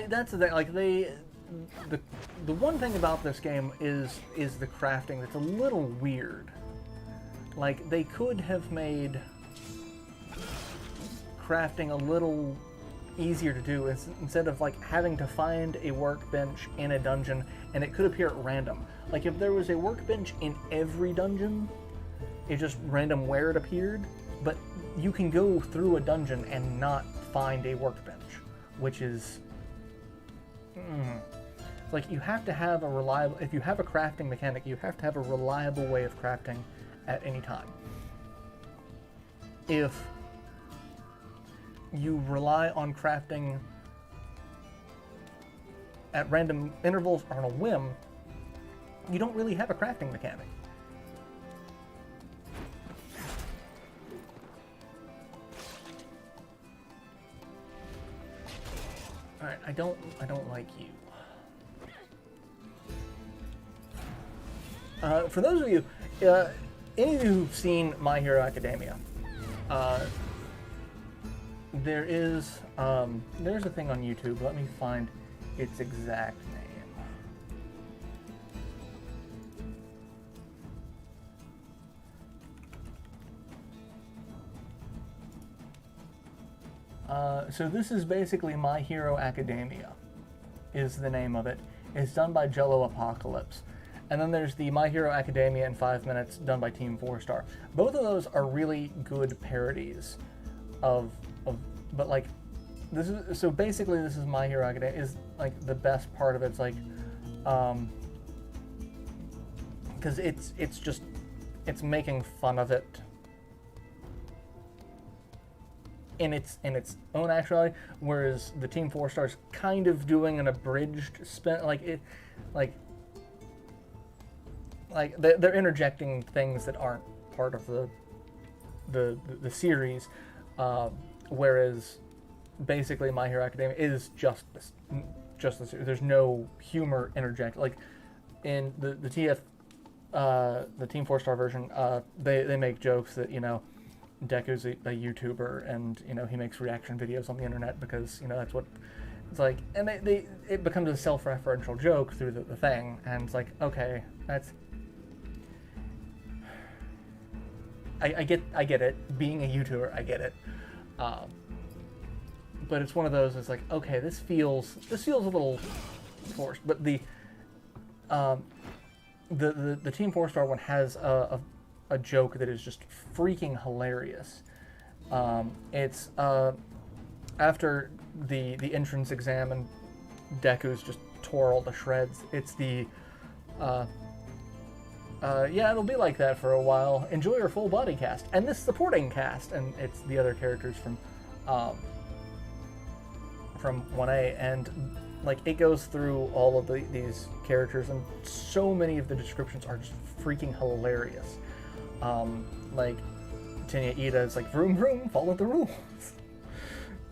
[SPEAKER 1] That's the thing. Like the one thing about this game is the crafting that's a little weird. Like they could have made crafting a little easier to do instead of like having to find a workbench in a dungeon and it could appear at random. Like if there was a workbench in every dungeon, it's just random where it appeared, but you can go through a dungeon and not find a workbench, which is like you have to have a reliable, if you have a crafting mechanic, you have to have a reliable way of crafting at any time. If you rely on crafting at random intervals or on a whim, you don't really have a crafting mechanic. Alright, I don't like you. For those of you, any of you who've seen My Hero Academia, there's a thing on YouTube. Let me find its exact name. So this is basically My Hero Academia, is the name of it. It's done by Jello Apocalypse. And then there's the My Hero Academia in 5 minutes, done by Team 4-Star. Both of those are really good parodies but like, this is, so basically this is My Hero Academia, is like the best part of it's like, because it's making fun of it in its own actuality, whereas the Team 4-Star's kind of doing an abridged spin, they're interjecting things that aren't part of the series, whereas basically My Hero Academia is just this series. There's no humor interject. Like in the Team 4-Star version, they make jokes that, you know, Deku's a YouTuber and, you know, he makes reaction videos on the internet because, you know, that's what it's like, and it becomes a self-referential joke through the thing, and it's like, okay, that's, I get it, being a YouTuber, I get it, but it's one of those, it's like, okay, this feels a little forced. But the Team 4-Star one has a joke that is just freaking hilarious. It's after the entrance exam and Deku's just tore all the shreds. It's the yeah, it'll be like that for a while. Enjoy your full body cast and this supporting cast, and it's the other characters from 1A, and like it goes through all of these characters, and so many of the descriptions are just freaking hilarious. Like Tenya Ida is like, vroom vroom, follow the rules.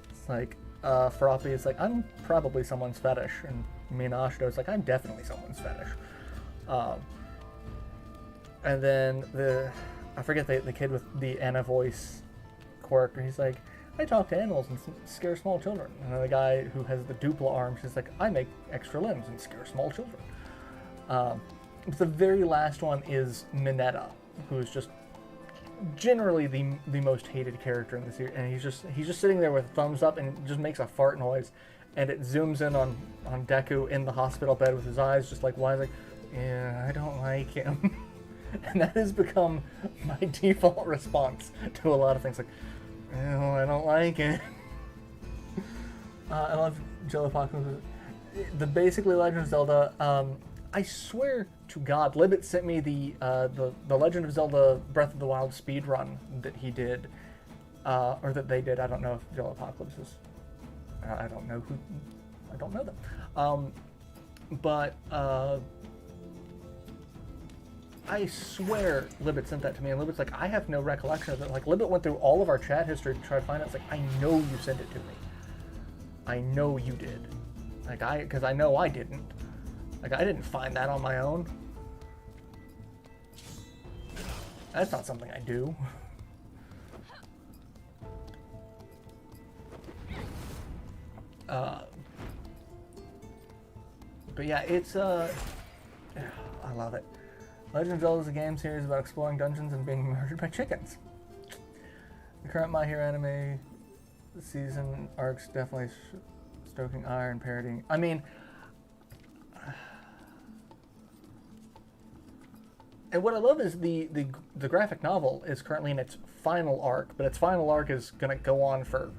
[SPEAKER 1] It's like Froppy is like, I'm probably someone's fetish, and Minashito is like, I'm definitely someone's fetish. And then I forget the kid with the Anna voice quirk, he's like, I talk to animals and scare small children. And then the guy who has the dupla arms is like, I make extra limbs and scare small children. The very last one is Mineta, who is just generally the most hated character in the series, and he's just sitting there with thumbs up and just makes a fart noise and it zooms in on Deku in the hospital bed with his eyes just like wide, like, yeah, I don't like him. And that has become my default response to a lot of things, like, oh, I don't like it. I love Joe Apocalypse. The basically Legend of Zelda. I swear to God, Libet sent me the Legend of Zelda Breath of the Wild speedrun that he did, or that they did. I don't know if Joe Apocalypse is. I don't know who. I don't know them. But I swear Libet sent that to me, and Libet's like, I have no recollection of it. Like, Libet went through all of our chat history to try to find it. It's like, I know you sent it to me. I know you did. Like, because I know I didn't. Like, I didn't find that on my own. That's not something I do. But yeah, it's, I love it. Legend of Zelda is a game series about exploring dungeons and being murdered by chickens. The current My Hero anime season arcs definitely stoking ire and parodying. I mean, and what I love is the graphic novel is currently in its final arc, but its final arc is gonna go on for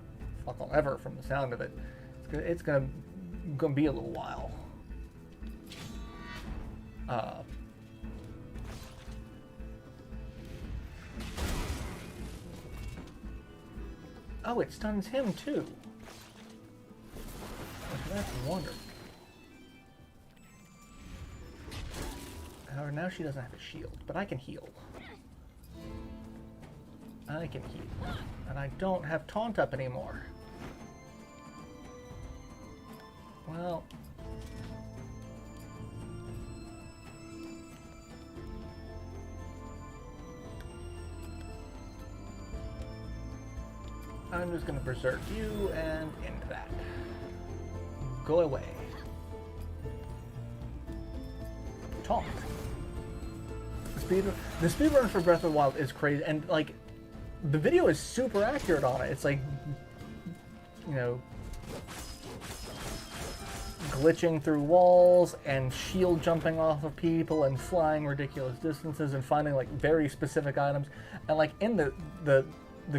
[SPEAKER 1] fucking ever from the sound of it. It's gonna be a little while. Oh, it stuns him too. That's wonderful. However, now she doesn't have a shield, but I can heal. I can heal. And I don't have taunt up anymore. Well... I'm just gonna berserk you and end that. Go away. Taunt. The speedrun for Breath of the Wild is crazy, and like, the video is super accurate on it. It's like, you know, glitching through walls and shield jumping off of people and flying ridiculous distances and finding like very specific items. And like in the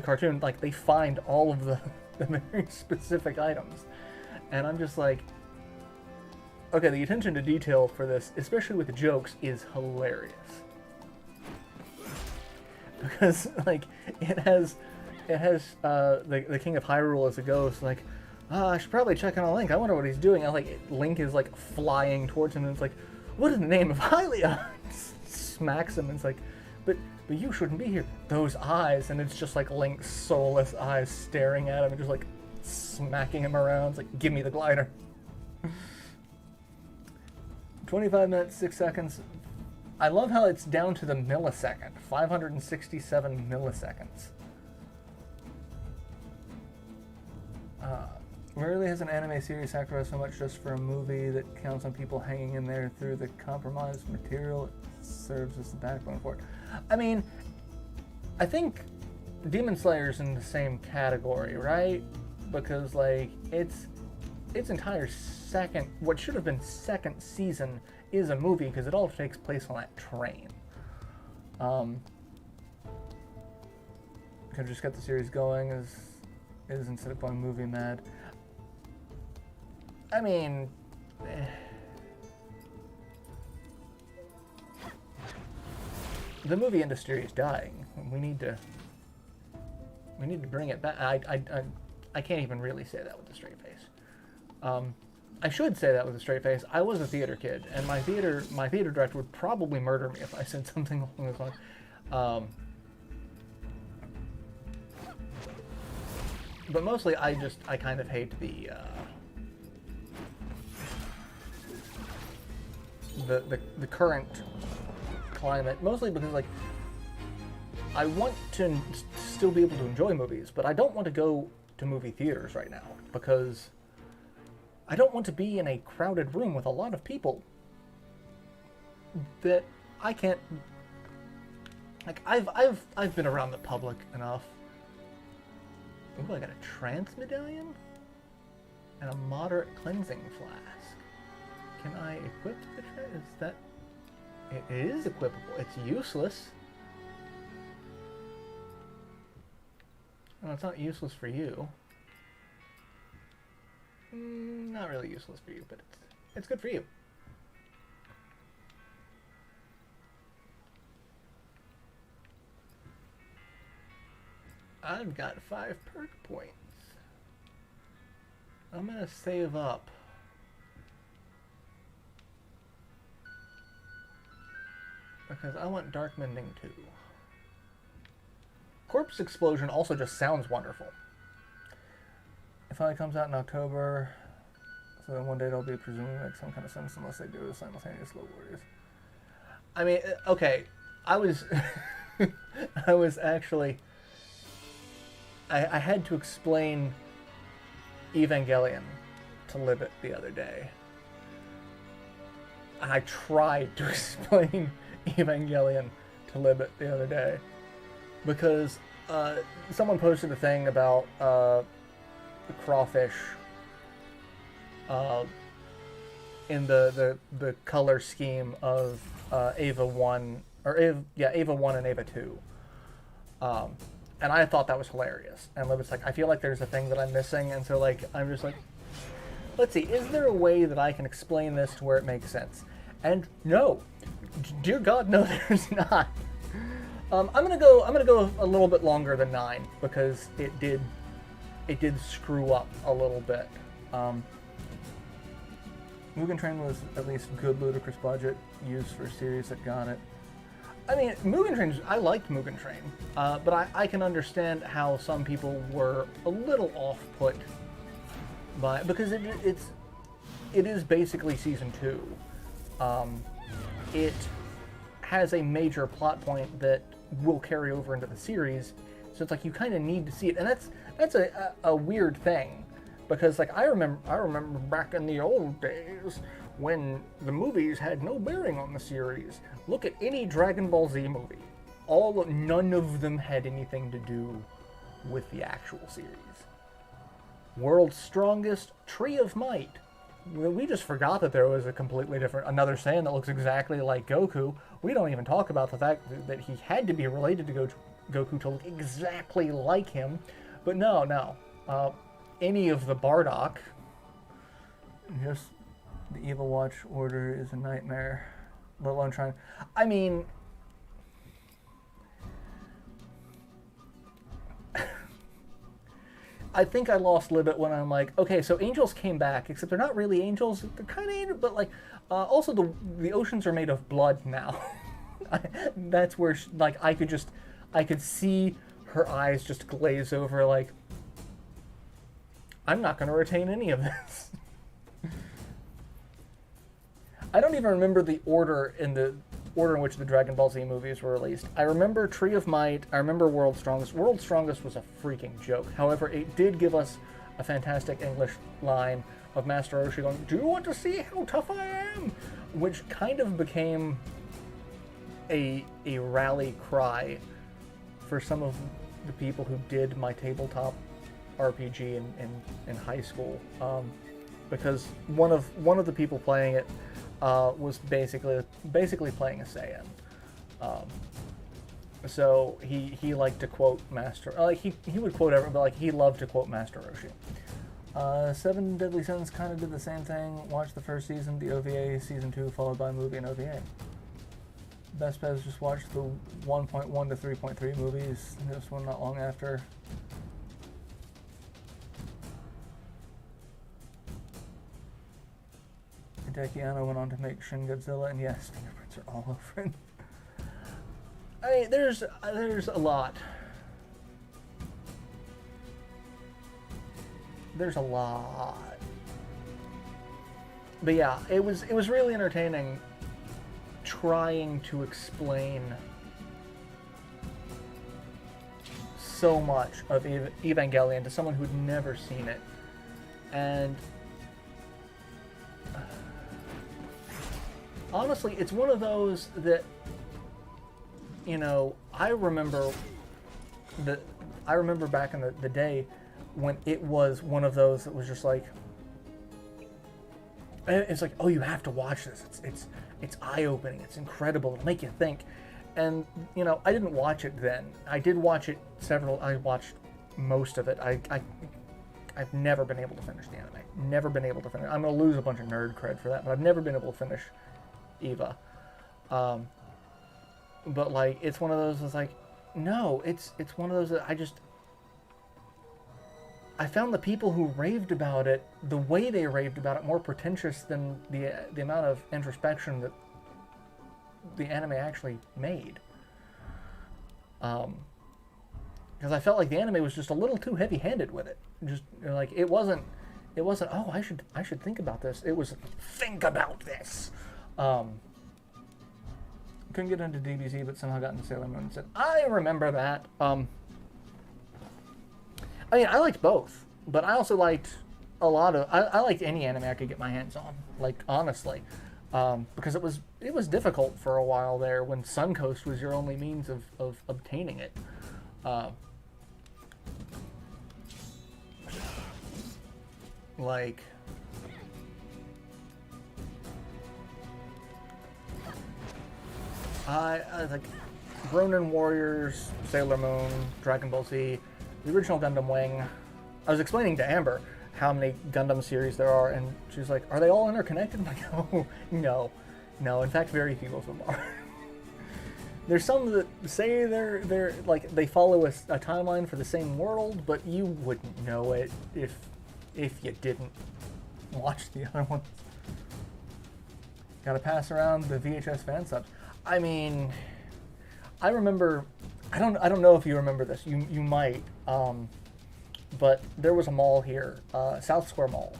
[SPEAKER 1] cartoon, like they find all of the very specific items. And I'm just like, okay, the attention to detail for this, especially with the jokes, is hilarious. Because like it has the King of Hyrule as a ghost, like, I should probably check on Link. I wonder what he's doing. And like Link is like flying towards him, and it's like, what in the name of Hylia? Smacks him, and it's like, but you shouldn't be here. Those eyes, and it's just like Link's soulless eyes staring at him and just like smacking him around. It's like, give me the glider. 25 minutes, 6 seconds. I love how it's down to the millisecond. 567 milliseconds. Rarely has an anime series sacrificed so much just for a movie that counts on people hanging in there through the compromised material. It serves as the backbone for it. I mean, I think Demon Slayer's in the same category, right? Because like its entire what should have been second season is a movie because it all takes place on that train. Could just get the series going is instead of going movie mad. I mean, the movie industry is dying. We need to bring it back. I can't even really say that with a straight face. I should say that with a straight face. I was a theater kid, and my theater director would probably murder me if I said something along those lines. But mostly, I kind of hate the current climate, mostly because like I want to still be able to enjoy movies, but I don't want to go to movie theaters right now because I don't want to be in a crowded room with a lot of people that I can't, like, I've been around the public enough. Ooh, I got a trance medallion? and a moderate cleansing flask. Can I equip the is that... It is equipable. It's useless. Well, it's not useless for you. Not really useless for you, but it's good for you. I've got 5 perk points. I'm gonna save up. Because I want Dark Mending too. Corpse Explosion also just sounds wonderful. It finally comes out in October, so then one day it'll be presumably make some kind of sense unless they do a simultaneous Low Warriors. I mean, okay, I was... I was actually... I had to explain Evangelion to Libet the other day. I tried to explain Evangelion to Libet the other day because someone posted a thing about the crawfish in the color scheme of Ava 1 or Ava 1 and Ava 2. And I thought that was hilarious. And Libet's like, I feel like there's a thing that I'm missing. And so, like, I'm just like, let's see, is there a way that I can explain this to where it makes sense? And no, dear God, no, there's not. I'm gonna go a little bit longer than 9 because it did screw up a little bit. Mugen Train was at least good, ludicrous budget used for a series that got it. I mean, Mugen Train, I liked Mugen Train, but I can understand how some people were a little off-put by, because it is basically season 2. It has a major plot point that will carry over into the series, so it's like you kind of need to see it, and that's a weird thing, because like I remember back in the old days when the movies had no bearing on the series. Look at any Dragon Ball Z movie. None of them had anything to do with the actual series. World's Strongest, Tree of Might. We just forgot that there was a completely different, another Saiyan that looks exactly like Goku. We don't even talk about the fact that he had to be related to Goku to look exactly like him. But no. Any of the Bardock, just the Evil Watch Order is a nightmare. Let alone trying. I mean, I think I lost Libet when I'm like, okay, so angels came back, except they're not really angels. They're kind of angels, but like, also the oceans are made of blood now. That's where, like, I could see her eyes just glaze over, like, I'm not going to retain any of this. I don't even remember the order in which the Dragon Ball Z movies were released. I remember Tree of Might. I remember World's Strongest. World's Strongest was a freaking joke. However, it did give us a fantastic English line of Master Roshi going, "Do you want to see how tough I am?" Which kind of became a rally cry for some of the people who did my tabletop RPG in high school, because one of the people playing it was basically playing a Saiyan. So he liked to quote Master, like he would quote everyone, but like he loved to quote Master Roshi. Seven Deadly Sins kind of did the same thing. Watched the first season, the OVA, season 2, followed by a movie and OVA. Best bet is just watch the 1.1 to 3.3 movies. This one not long after. Hideaki went on to make Shin Godzilla, and yes, fingerprints are all over it. I mean, there's a lot. There's a lot. But yeah, it was really entertaining trying to explain so much of Evangelion to someone who'd never seen it. And honestly, it's one of those that, you know, I remember back in the day when it was one of those that was just like, And it's like, oh, you have to watch this. It's eye-opening. It's incredible. It'll make you think. And, you know, I didn't watch it then. I did watch it I watched most of it. I've never been able to finish the anime. Never been able to finish. I'm going to lose a bunch of nerd cred for that, but I've never been able to finish Eva. But, like, it's one of those that's like, no, it's one of those that I found the people who raved about it, the way they raved about it, more pretentious than the amount of introspection that the anime actually made. Because I felt like the anime was just a little too heavy-handed with it. Just, you know, like, it wasn't, oh, I should think about this. It was, think about this. Couldn't get into DBZ, but somehow got into Sailor Moon and said, I remember that. I mean, I liked both, but I also liked a lot of, I liked any anime I could get my hands on, like, honestly. Because it was difficult for a while there when Suncoast was your only means of obtaining it. Like, I like Ronin Warriors, Sailor Moon, Dragon Ball Z, the original Gundam Wing. I was explaining to Amber how many Gundam series there are, and she's like, are they all interconnected? I'm like, oh, no. In fact, very few of them are. There's some that say they're like they follow a timeline for the same world, but you wouldn't know it if you didn't watch the other ones. Gotta pass around the VHS fan subs. I mean, I remember, I don't know if you remember this. You might, but there was a mall here, South Square Mall,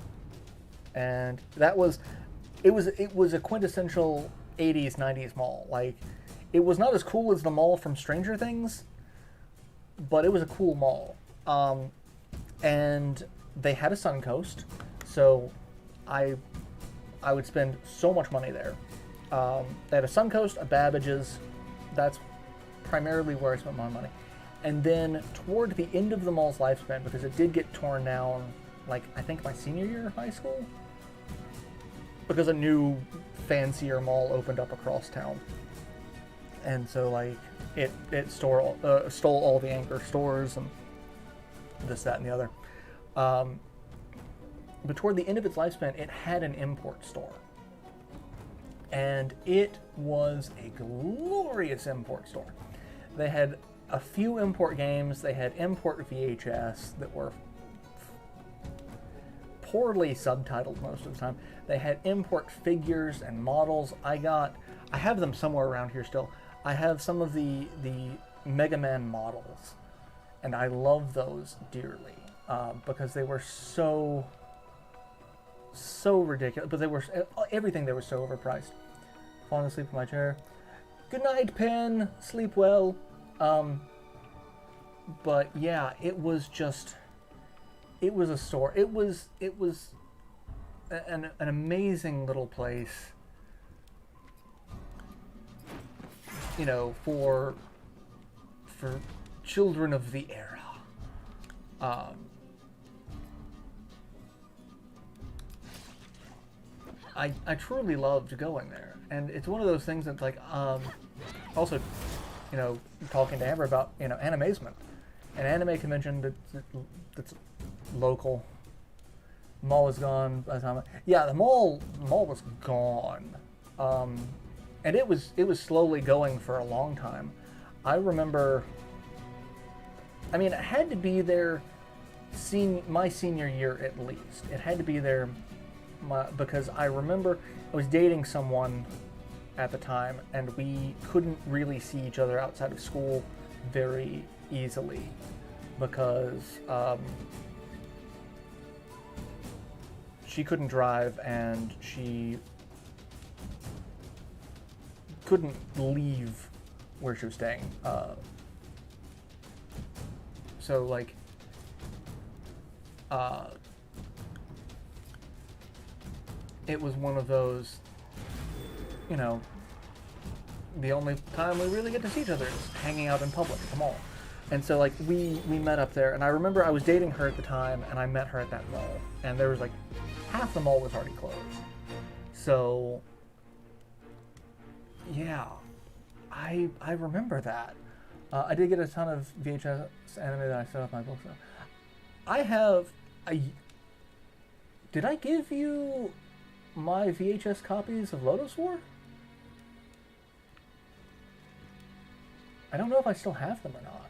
[SPEAKER 1] and it was a quintessential 80s 90s mall. Like, it was not as cool as the mall from Stranger Things, but it was a cool mall. And they had a Suncoast, so I would spend so much money there. They had a Suncoast, a Babbage's. That's primarily where I spent my money. And then toward the end of the mall's lifespan, because it did get torn down, like, I think my senior year of high school, because a new, fancier mall opened up across town. And so, like, it stole all the anchor stores and this, that, and the other. But toward the end of its lifespan, it had an import store. And it was a glorious import store. They had a few import games. They had import VHS that were poorly subtitled most of the time. They had import figures and models. I have them somewhere around here still. I have some of the Mega Man models, and I love those dearly because they were so ridiculous. But everything there was so overpriced. Falling asleep in my chair. Good night, Pen. Sleep well. But yeah, it was a store. It was an amazing little place, you know, for children of the era. I truly loved going there, and it's one of those things that's like, also, you know, talking to Amber about, you know, Animazement, an anime convention that's local. The mall was gone by the time. Yeah, the mall was gone, and it was slowly going for a long time. I remember. I mean, it had to be there. My senior year at least. It had to be there. Because I remember I was dating someone at the time, and we couldn't really see each other outside of school very easily because she couldn't drive and she couldn't leave where she was staying. So, like, it was one of those, you know, the only time we really get to see each other is hanging out in public at the mall. And so, like, we met up there, and I remember I was dating her at the time, and I met her at that mall, and there was, like, half the mall was already closed. So, yeah, I remember that. I did get a ton of VHS anime that I set up my bookshelf. Did I give you my VHS copies of Lotus War? I don't know if I still have them or not.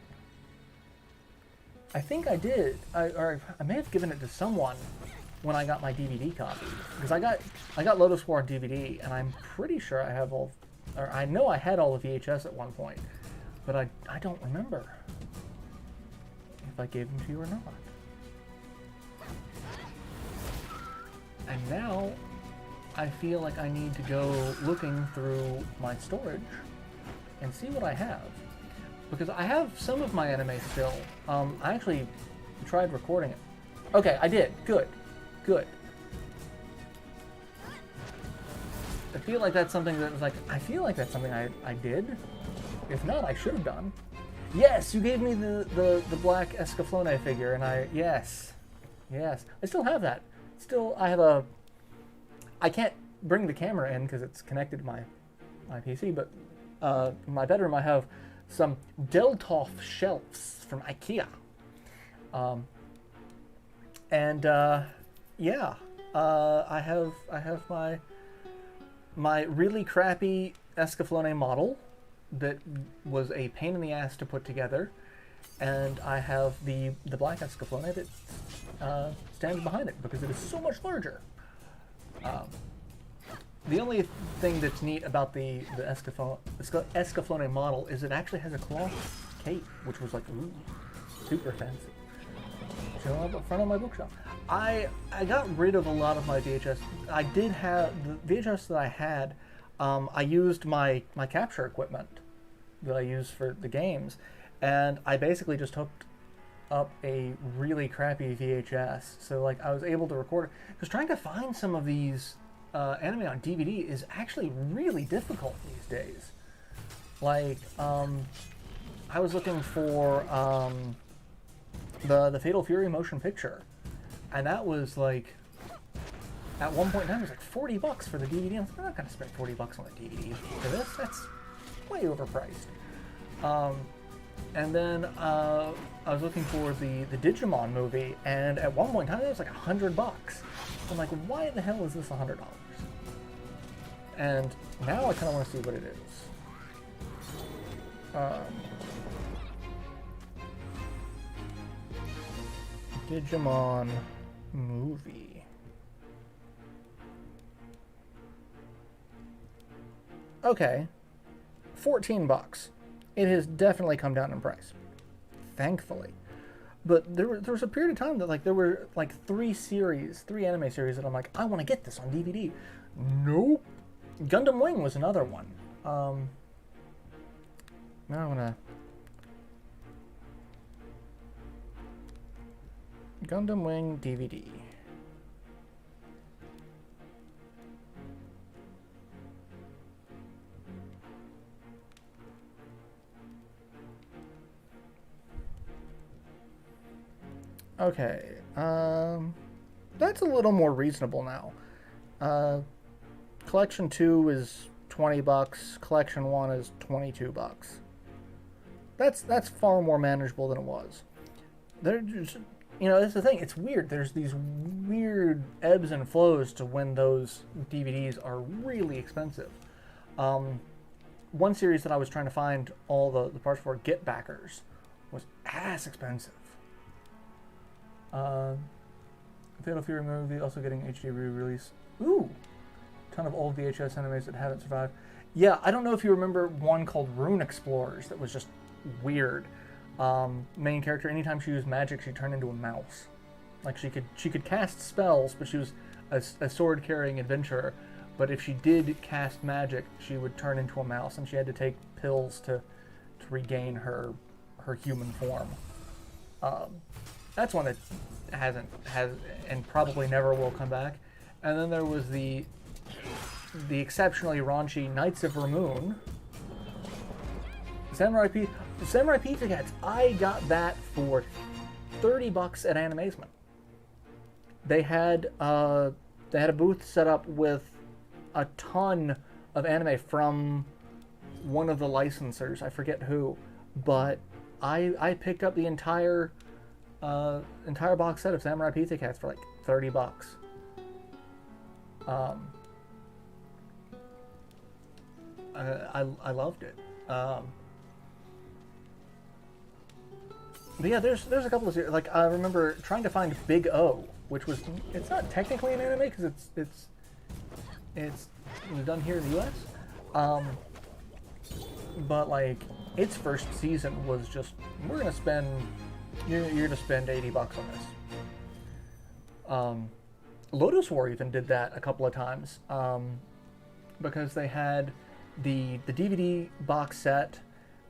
[SPEAKER 1] I think I did. Or I may have given it to someone when I got my DVD copy, because I got Lotus War on DVD, and I'm pretty sure I have all, or I know I had all the VHS at one point, but I don't remember if I gave them to you or not. And now I feel like I need to go looking through my storage and see what I have, because I have some of my anime still. I actually tried recording it. Okay, I did. Good. Good. I feel like that's something that was like, I feel like that's something I did. If not, I should have done. Yes, you gave me the black Escaflowne figure, and yes. Yes. I still have that. Still, I can't bring the camera in because it's connected to my PC, but in my bedroom I have some Deltoff shelves from IKEA. Yeah, I have my really crappy Escaflowne model that was a pain in the ass to put together, and I have the black Escaflowne that stands behind it because it is so much larger. The only thing that's neat about the Escaflowne model is it actually has a cloth cape, which was like, ooh, super fancy. Showing up up front of my bookshelf. I got rid of a lot of my VHS. I did have the VHS that I had. I used my capture equipment that I used for the games, and I basically just hooked up a really crappy VHS. So like I was able to record it. Because trying to find some of these anime on DVD is actually really difficult these days. Like I was looking for the Fatal Fury motion picture, and that was like, at one point in time it was like $40 for the DVD. I'm not gonna spend $40 on a DVD for this. That's way overpriced. And then I was looking for the Digimon movie, and at one point in time it was like $100. I'm like, why the hell is this $100? And now I kind of want to see what it is. Digimon movie. Okay, $14. It has definitely come down in price, thankfully. But there was a period of time that like there were like three anime series that I'm like, I want to get this on DVD. Nope. Gundam Wing was another one. Now I want to. Gundam Wing DVD. Okay, that's a little more reasonable now. Collection 2 is $20. Collection 1 is $22. That's far more manageable than it was. They're just, that's the thing. It's weird. There's these weird ebbs and flows to when those DVDs are really expensive. One series that I was trying to find all the parts for, Get Backers, was ass expensive. Fatal Fury movie also getting HD re-release. Ooh, ton of old VHS animes that haven't survived. Yeah, I don't know if you remember one called Rune Explorers that was just weird. Main character, anytime she used magic, she turned into a mouse. Like she could cast spells, but she was a sword-carrying adventurer. But if she did cast magic, she would turn into a mouse, and she had to take pills to regain her human form. That's one that has and probably never will come back. And then there was the exceptionally raunchy Knights of Ramoon. Samurai Pizza Cats. I got that for $30 at Animazement. They had a booth set up with a ton of anime from one of the licensors. I forget who, but I picked up the entire box set of Samurai Pizza Cats for like $30. I loved it. But yeah, there's a couple of, like, I remember trying to find Big O, which was, it's not technically an anime because it's done here in the U.S. But like its first season was just, we're gonna spend, you're gonna spend $80 on this. Lotus War even did that a couple of times, because they had the DVD box set.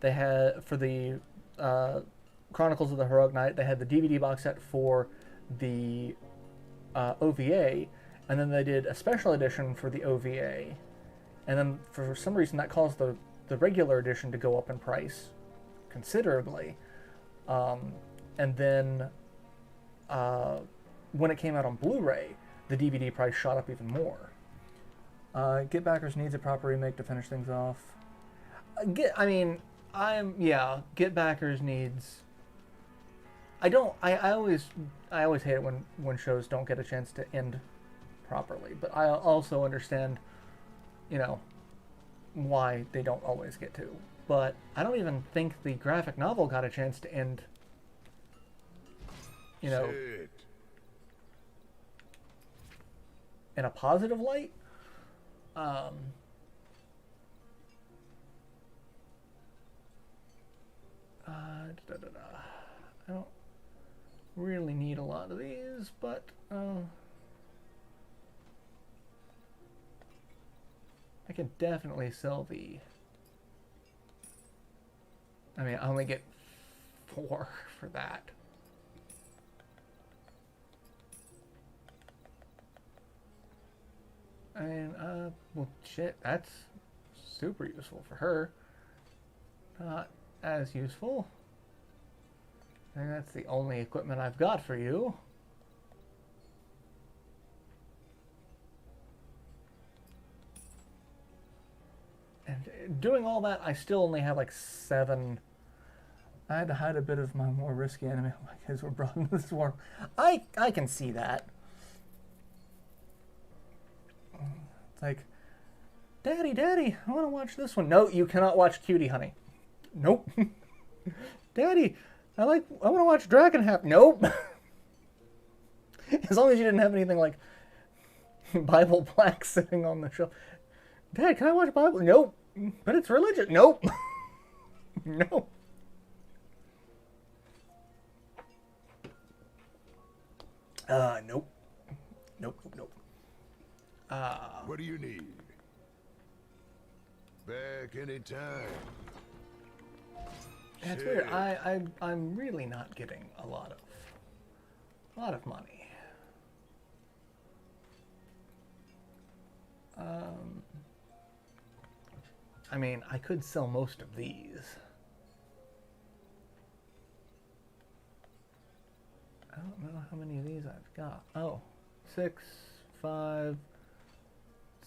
[SPEAKER 1] They had for the Chronicles of the Heroic Knight. They had the DVD box set for the OVA, and then they did a special edition for the OVA, and then for some reason that caused the regular edition to go up in price considerably, and then when it came out on Blu-ray, the DVD price shot up even more. Get Backers needs a proper remake to finish things off. Get Backers needs. I always hate it when shows don't get a chance to end properly, but I also understand, why they don't always get to. But I don't even think the graphic novel got a chance to end, in a positive light. I don't really need a lot of these, but I could definitely sell the. I mean, I only get 4 for that. I mean, well, shit, that's super useful for her. Not as useful. I think that's the only equipment I've got for you. And doing all that, I still only have like 7. I had to hide a bit of my more risky anime. My kids were brought into this war. I can see that. It's like, Daddy, I want to watch this one. No, you cannot watch Cutie Honey. Nope. Daddy, I want to watch Dragon Half. Nope. As long as you didn't have anything like Bible plaques sitting on the shelf. Dad, can I watch Bible? Nope. But it's religious. Nope. No. Nope. Nope.
[SPEAKER 2] What do you need? Back anytime.
[SPEAKER 1] That's weird. I'm really not getting a lot of money. I mean, I could sell most of these. I don't know how many of these I've got. Oh, 6, 5.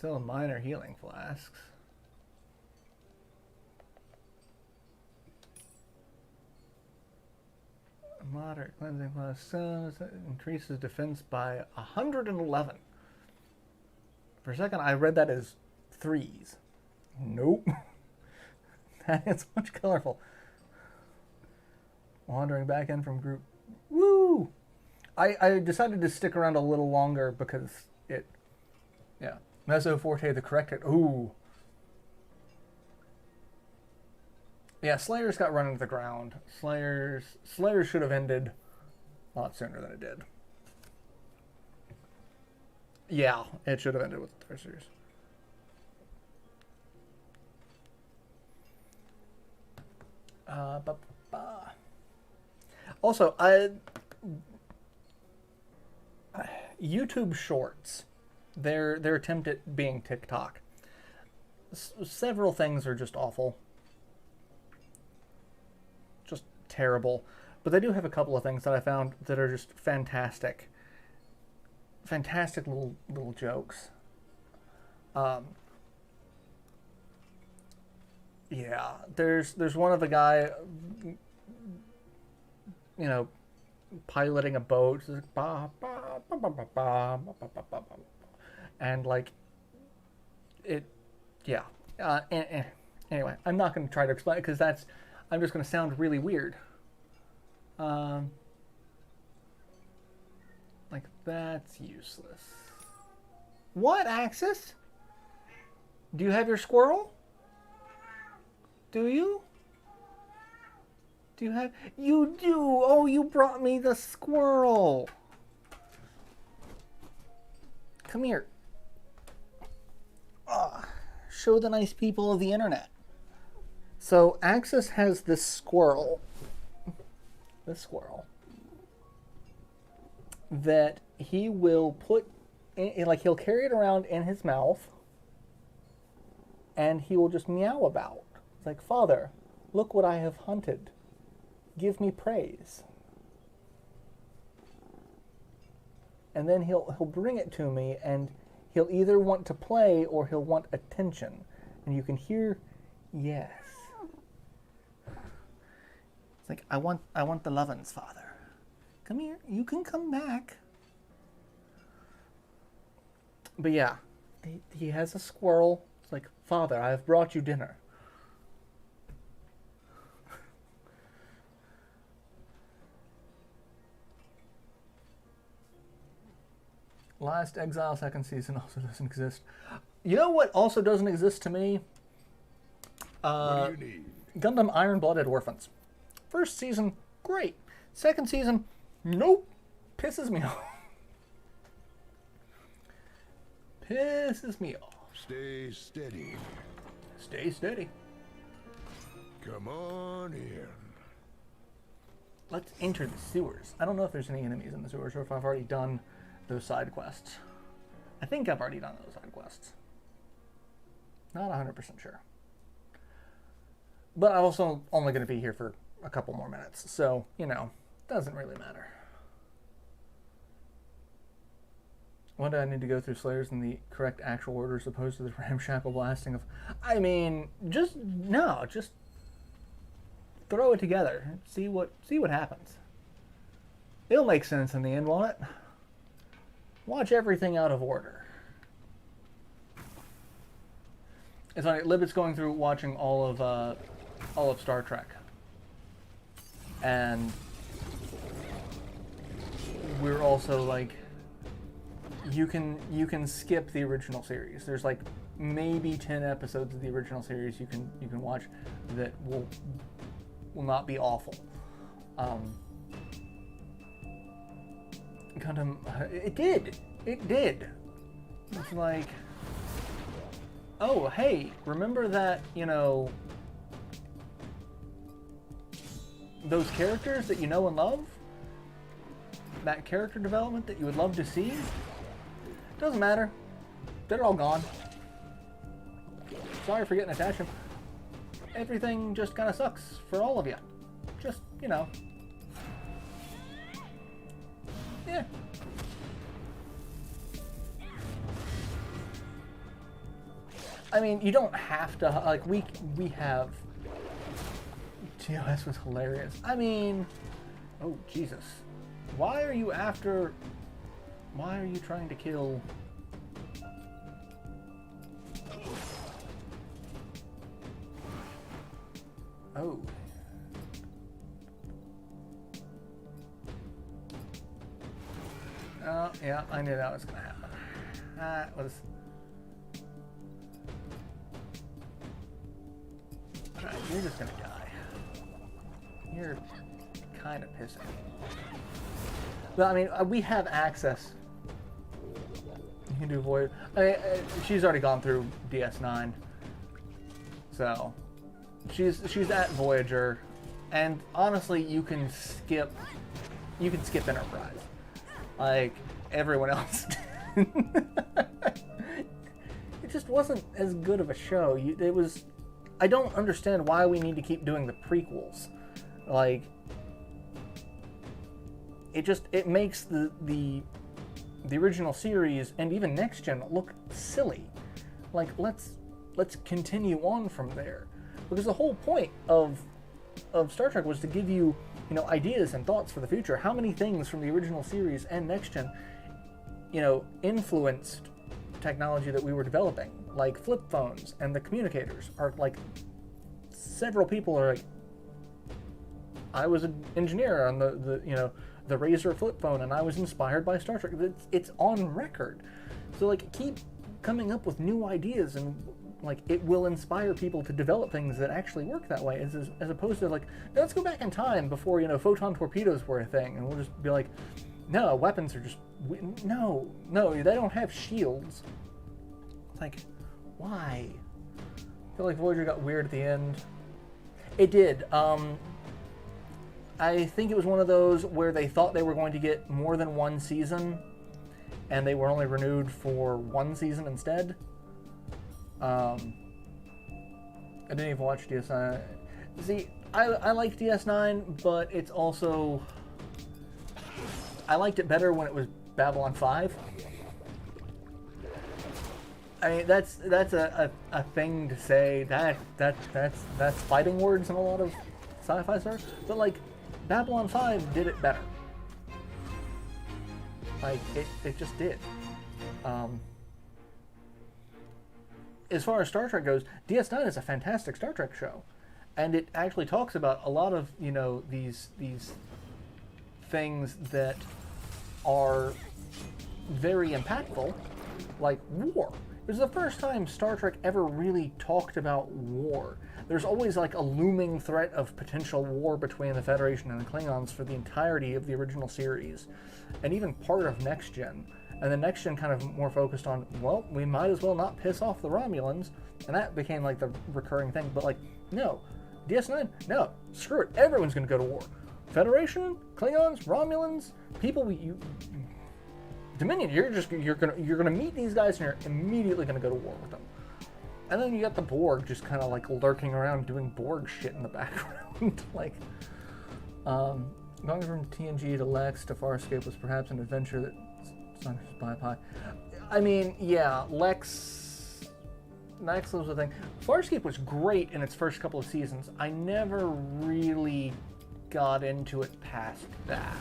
[SPEAKER 1] Sell minor healing flasks. Moderate cleansing flask increases defense by 111. For a second, I read that as 3s. Nope. That is much colorful. Wandering back in from group. Woo! I decided to stick around a little longer because it. Yeah. Meso Forte the corrected. Ooh. Yeah, Slayers got run into the ground. Slayers should have ended a lot sooner than it did. Yeah, it should have ended with the Thrusters. Also, YouTube Shorts, their attempt at being TikTok. Several things are just awful. Just terrible. But they do have a couple of things that I found that are just fantastic. Fantastic little jokes. Yeah, there's one of the guy, piloting a boat, and like it, yeah. Anyway, I'm not going to try to explain it because I'm just going to sound really weird. Like that's useless. What, Axis? Do you have your squirrel? Do you? Do you have... You do! Oh, you brought me the squirrel! Come here. Show the nice people of the internet. So, Axis has this squirrel. This squirrel. That he will put... like, he'll carry it around in his mouth. And he will just meow about. It's like, Father, look what I have hunted. Give me praise. And then he'll bring it to me, and he'll either want to play or he'll want attention. And you can hear, yes. It's like, I want the lovin's, Father. Come here. You can come back. But yeah, he has a squirrel. It's like, Father, I have brought you dinner. Last Exile second season also doesn't exist. You know what also doesn't exist to me?
[SPEAKER 2] What do you need?
[SPEAKER 1] Gundam Iron-Blooded Orphans. First season, great. Second season, nope. Pisses me off. Pisses me off.
[SPEAKER 2] Stay steady.
[SPEAKER 1] Stay steady.
[SPEAKER 2] Come on in.
[SPEAKER 1] Let's enter the sewers. I don't know if there's any enemies in the sewers or if I've already done those side quests. I think I've already done those side quests. Not 100% sure. But I'm also only going to be here for a couple more minutes, so, doesn't really matter. When do I need to go through Slayers in the correct actual order as opposed to the ramshackle blasting of... I mean, just throw it together. See what happens. It'll make sense in the end, won't it? Watch everything out of order. It's funny, Libet's going through watching all of Star Trek. And we're also like, you can skip the original series. There's like maybe 10 episodes of the original series you can watch that will not be awful. Gundam, it did. It's like, oh, hey, remember that, those characters that you know and love? That character development that you would love to see? Doesn't matter. They're all gone. Sorry for getting attached. Everything just kind of sucks for all of you. Just, yeah. I mean, you don't have to, like, we have... TOS was hilarious. I mean... Oh, Jesus. Why are you trying to kill... Oh. Oh, yeah, I knew that was going to happen. That was... Alright, you're just going to die. You're kind of pissing. But, I mean, we have access. You can do Void... she's already gone through DS9. So... She's at Voyager, and honestly, you can skip Enterprise, like everyone else. It just wasn't as good of a show. I don't understand why we need to keep doing the prequels. Like, it makes the original series and even Next Gen look silly. Like, let's continue on from there, because the whole point of Star Trek was to give you, you know, ideas and thoughts for the future. How many things from the original series and Next Gen, you know, influenced technology that we were developing, like flip phones and the communicators. Are like, several people are like, I was an engineer on the you know, the Razor flip phone, and I was inspired by Star Trek. It's on record. So like, keep coming up with new ideas, and like, it will inspire people to develop things that actually work that way, as opposed to like, let's go back in time before, you know, photon torpedoes were a thing, and we'll just be like, no, weapons are just, no, they don't have shields. It's like, why? I feel like Voyager got weird at the end. It did. I think it was one of those where they thought they were going to get more than one season, and they were only renewed for one season instead. I didn't even watch DS9. See, I like DS9, but it's also, I liked it better when it was Babylon 5. I mean, that's a thing to say. That's fighting words in a lot of sci-fi stuff. But like, Babylon 5 did it better. Like, it just did. As far as Star Trek goes, DS9 is a fantastic Star Trek show, and it actually talks about a lot of, you know, these things that are very impactful, like war. It was the first time Star Trek ever really talked about war. There's always like a looming threat of potential war between the Federation and the Klingons for the entirety of the original series, and even part of Next Gen. And the Next Gen kind of more focused on, well, we might as well not piss off the Romulans, and that became like the recurring thing. But like, no, DS9, no, screw it, everyone's gonna go to war. Federation, Klingons, Romulans, people Dominion, you're gonna meet these guys and you're immediately gonna go to war with them. And then you got the Borg just kind of like lurking around doing Borg shit in the background. Like, going from TNG to Lex to Farscape was perhaps an adventure that Spy Pie. I mean, yeah, Lex was the thing. Farscape was great in its first couple of seasons. I never really got into it past that.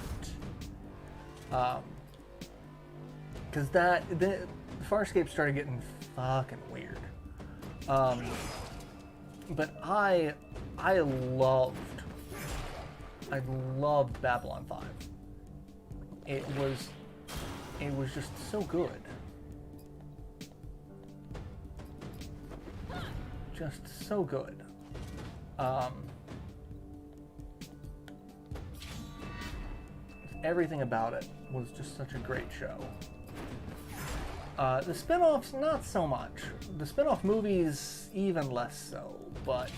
[SPEAKER 1] Because the Farscape started getting fucking weird. But I loved Babylon 5. It was just so good. Just so good. Everything about it was just such a great show. The spin-offs, not so much. The spin-off movies, even less so, but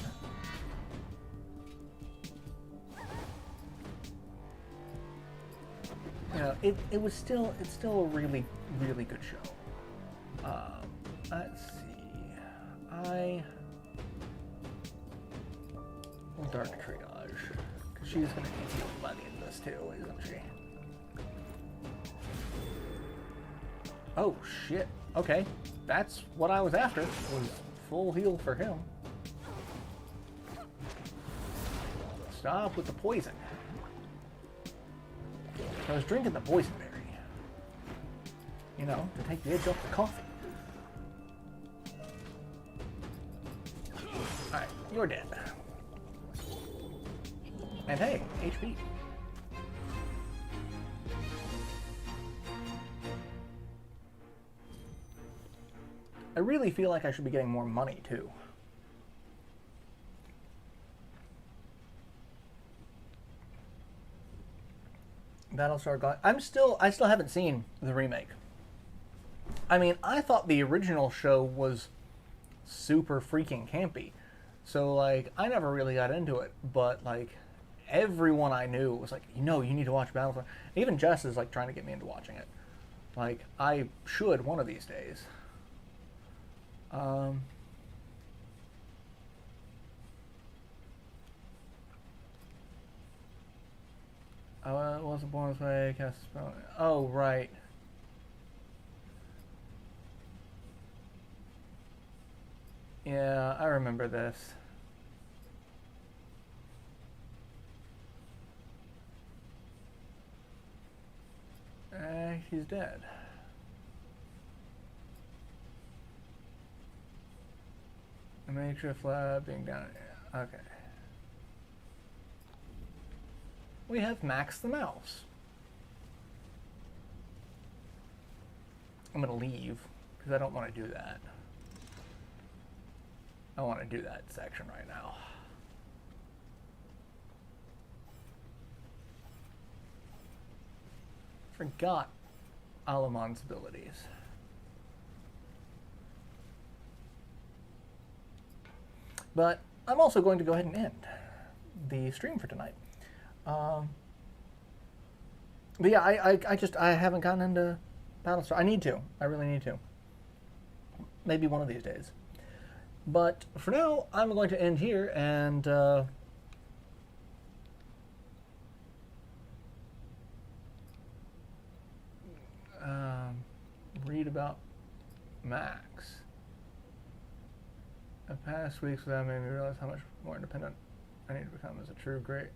[SPEAKER 1] you know, it's still a really, really good show. Let's see. Dark Triage, because she's gonna need healed by the end of this too, isn't she? Oh shit. Okay, that's what I was after, was full heal for him. Stop with the poison. I was drinking the boysenberry, you know, to take the edge off the coffee. Alright, you're dead. And hey, HP. I really feel like I should be getting more money too. Battlestar Galactica. I still haven't seen the remake. I mean, I thought the original show was super freaking campy. So like, I never really got into it, but like, everyone I knew was like, you need to watch Battlestar. Even Jess is like trying to get me into watching it. Like, I should one of these days. I wasn't born this way, cast a spell. Oh, right. Yeah, I remember this. He's dead. A makeshift lab being down. Okay. We have Max the mouse. I'm gonna leave because I don't want to do that. I want to do that section right now. Forgot Alamon's abilities. But I'm also going to go ahead and end the stream for tonight. But yeah, I haven't gotten into Battlestar. I need to. I really need to. Maybe one of these days. But for now, I'm going to end here and read about Max. The past weeks that made me realize how much more independent I need to become as a true great.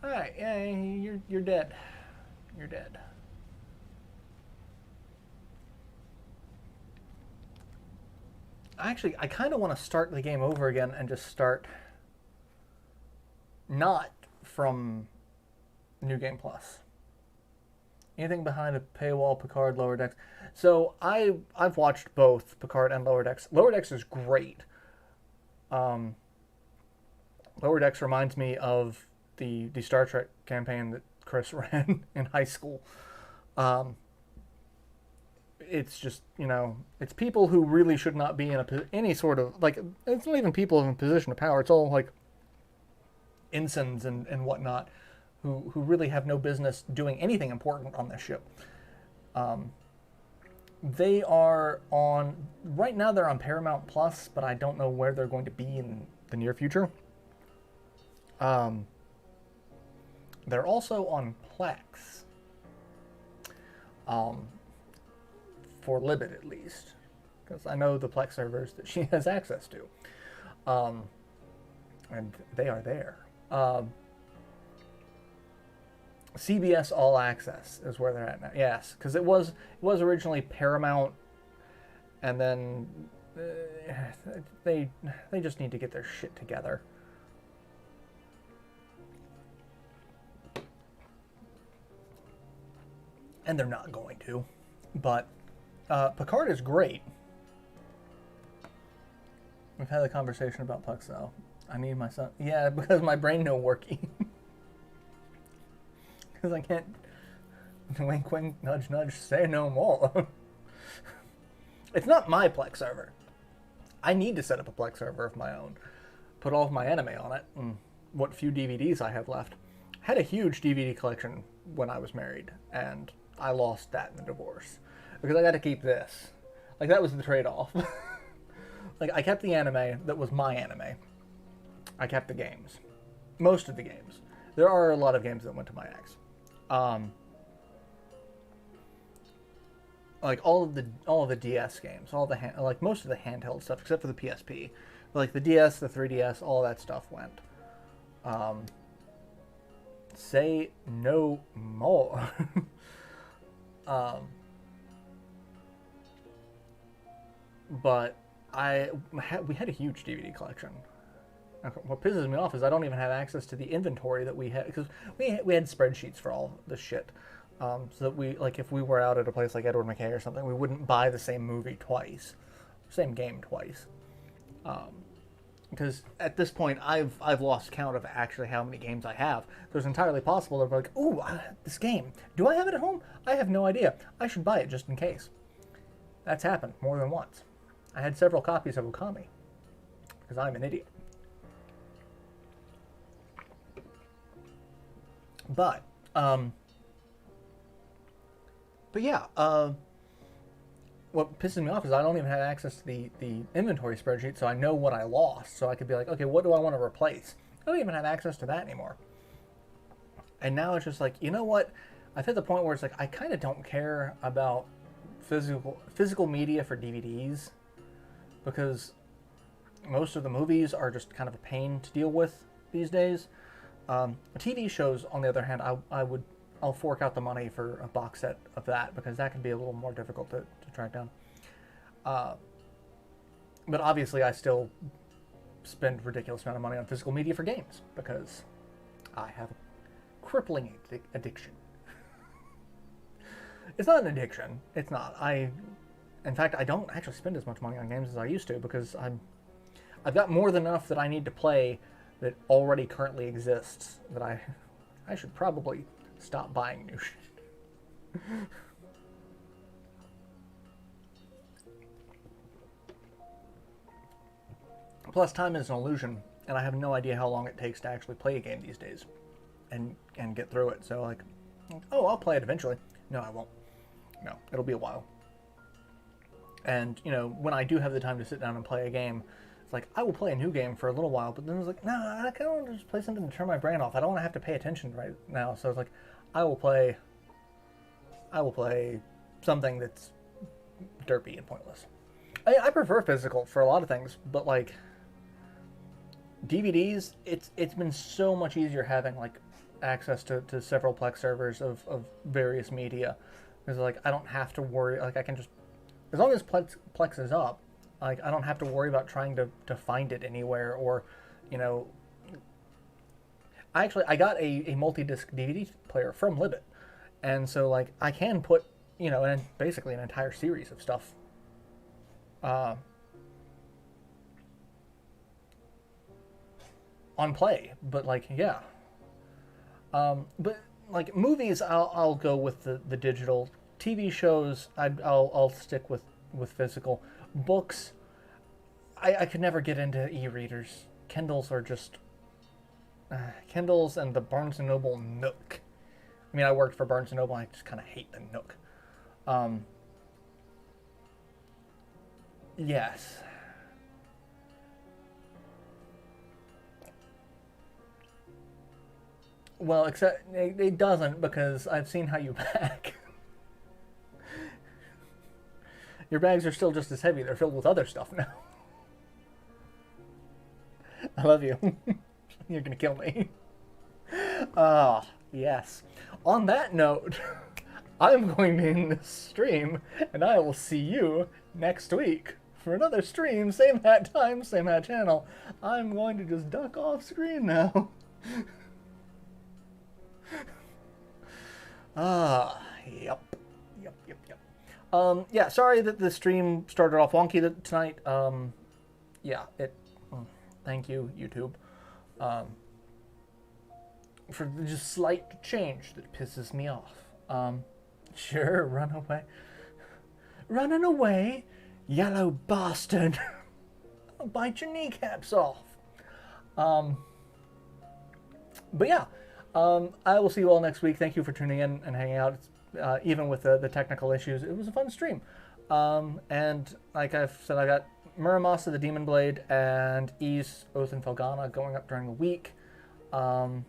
[SPEAKER 1] Alright, yeah, you're dead. You're dead. Actually, I kind of want to start the game over again and just start not from New Game Plus. Anything behind a paywall, Picard, Lower Decks. So I've watched both Picard and Lower Decks. Lower Decks is great. Lower Decks reminds me of the Star Trek campaign that Chris ran in high school. It's just, you know, it's people who really should not be in any sort of, like, it's not even people in a position of power. It's all, like, ensigns and whatnot who really have no business doing anything important on this ship. They are on, right now they're on Paramount Plus, but I don't know where they're going to be in the near future. They're also on Plex. For Libet at least, because I know the Plex servers that she has access to, and they are there. CBS All Access is where they're at now. Yes, because it was originally Paramount, and then they just need to get their shit together. And they're not going to, but Picard is great. We've had a conversation about Pucks though. I need my son. Yeah, because my brain no working. Because I can't. Wink, wink, nudge, nudge. Say no more. It's not my Plex server. I need to set up a Plex server of my own. Put all of my anime on it and what few DVDs I have left. Had a huge DVD collection when I was married, and I lost that in the divorce. Because I got to keep this. Like, that was the trade-off. Like, I kept the anime that was my anime. I kept the games. Most of the games. There are a lot of games that went to my ex. Like, all of the DS games. Like, most of the handheld stuff, except for the PSP. But, like, the DS, the 3DS, all that stuff went. Say no more. But we had a huge DVD collection. What pisses me off is I don't even have access to the inventory that we had, because we had spreadsheets for all this shit, so that we, like, if we were out at a place like Edward McKay or something, we wouldn't buy the same movie twice, same game twice, because at this point I've lost count of actually how many games I have. So it's entirely possible that I'm like, ooh, this game, do I have it at home? I have no idea. I should buy it just in case. That's happened more than once. I had several copies of Okami, because I'm an idiot. But yeah, what pisses me off is I don't even have access to the inventory spreadsheet, so I know what I lost, so I could be like, okay, what do I want to replace? I don't even have access to that anymore. And now it's just like, you know what? I've hit the point where it's like, I kind of don't care about physical media for DVDs, because most of the movies are just kind of a pain to deal with these days. TV shows, on the other hand, I'll fork out the money for a box set of that, because that can be a little more difficult to track down. But obviously, I still spend a ridiculous amount of money on physical media for games, because I have a crippling addiction. It's not an addiction. It's not. In fact, I don't actually spend as much money on games as I used to, because I've got more than enough that I need to play that already currently exists, that I should probably stop buying new shit. Plus, time is an illusion, and I have no idea how long it takes to actually play a game these days and get through it. So, like, oh, I'll play it eventually. No, I won't. No, it'll be a while. And, you know, when I do have the time to sit down and play a game, it's like, I will play a new game for a little while, but then it's like, no, I kind of want to just play something to turn my brain off. I don't want to have to pay attention right now. So it's like, I will play something that's derpy and pointless. I prefer physical for a lot of things, but, like, DVDs, it's been so much easier having, like, access to several Plex servers of various media. Because, like, I don't have to worry, like, I can just, as long as Plex is up, like, I don't have to worry about trying to find it anywhere, or, you know, I got a multi-disc DVD player from Libet, and so, like, I can put, you know, basically an entire series of stuff on play. But, like, yeah, but, like, movies, I'll go with the digital. TV shows, I'll stick with physical. Books, I could never get into e-readers. Kindles are just Kindles and the Barnes & Noble Nook. I mean, I worked for Barnes & Noble, I just kind of hate the Nook. Yes. Well, except it doesn't, because I've seen how you pack. Your bags are still just as heavy. They're filled with other stuff now. I love you. You're going to kill me. Ah, yes. On that note, I'm going to end this stream, and I will see you next week for another stream. Same hat time, same hat channel. I'm going to just duck off screen now. Yep. Yeah, sorry that the stream started off wonky tonight. Yeah, thank you, YouTube, for the just slight change that pisses me off. Sure, run away. Running away, yellow bastard. I'll bite your kneecaps off. But yeah, I will see you all next week. Thank you for tuning in and hanging out. Even with the technical issues, it was a fun stream. And like I've said, I got Muramasa the Demon Blade and Ys Oath and Felghana going up during the week. I'm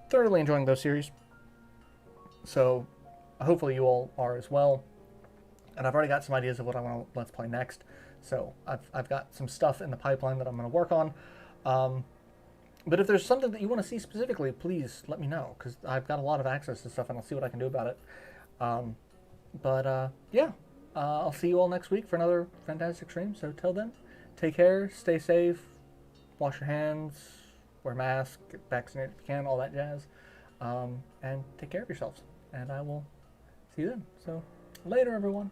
[SPEAKER 1] thoroughly enjoying those series, so hopefully you all are as well. And I've already got some ideas of what I want to let's play next, so I've got some stuff in the pipeline that I'm going to work on. But if there's something that you want to see specifically, please let me know, because I've got a lot of access to stuff and I'll see what I can do about it. Yeah, I'll see you all next week for another fantastic stream. So till then, take care, stay safe, wash your hands, wear masks, get vaccinated if you can, all that jazz. And take care of yourselves. And I will see you then. So later, everyone.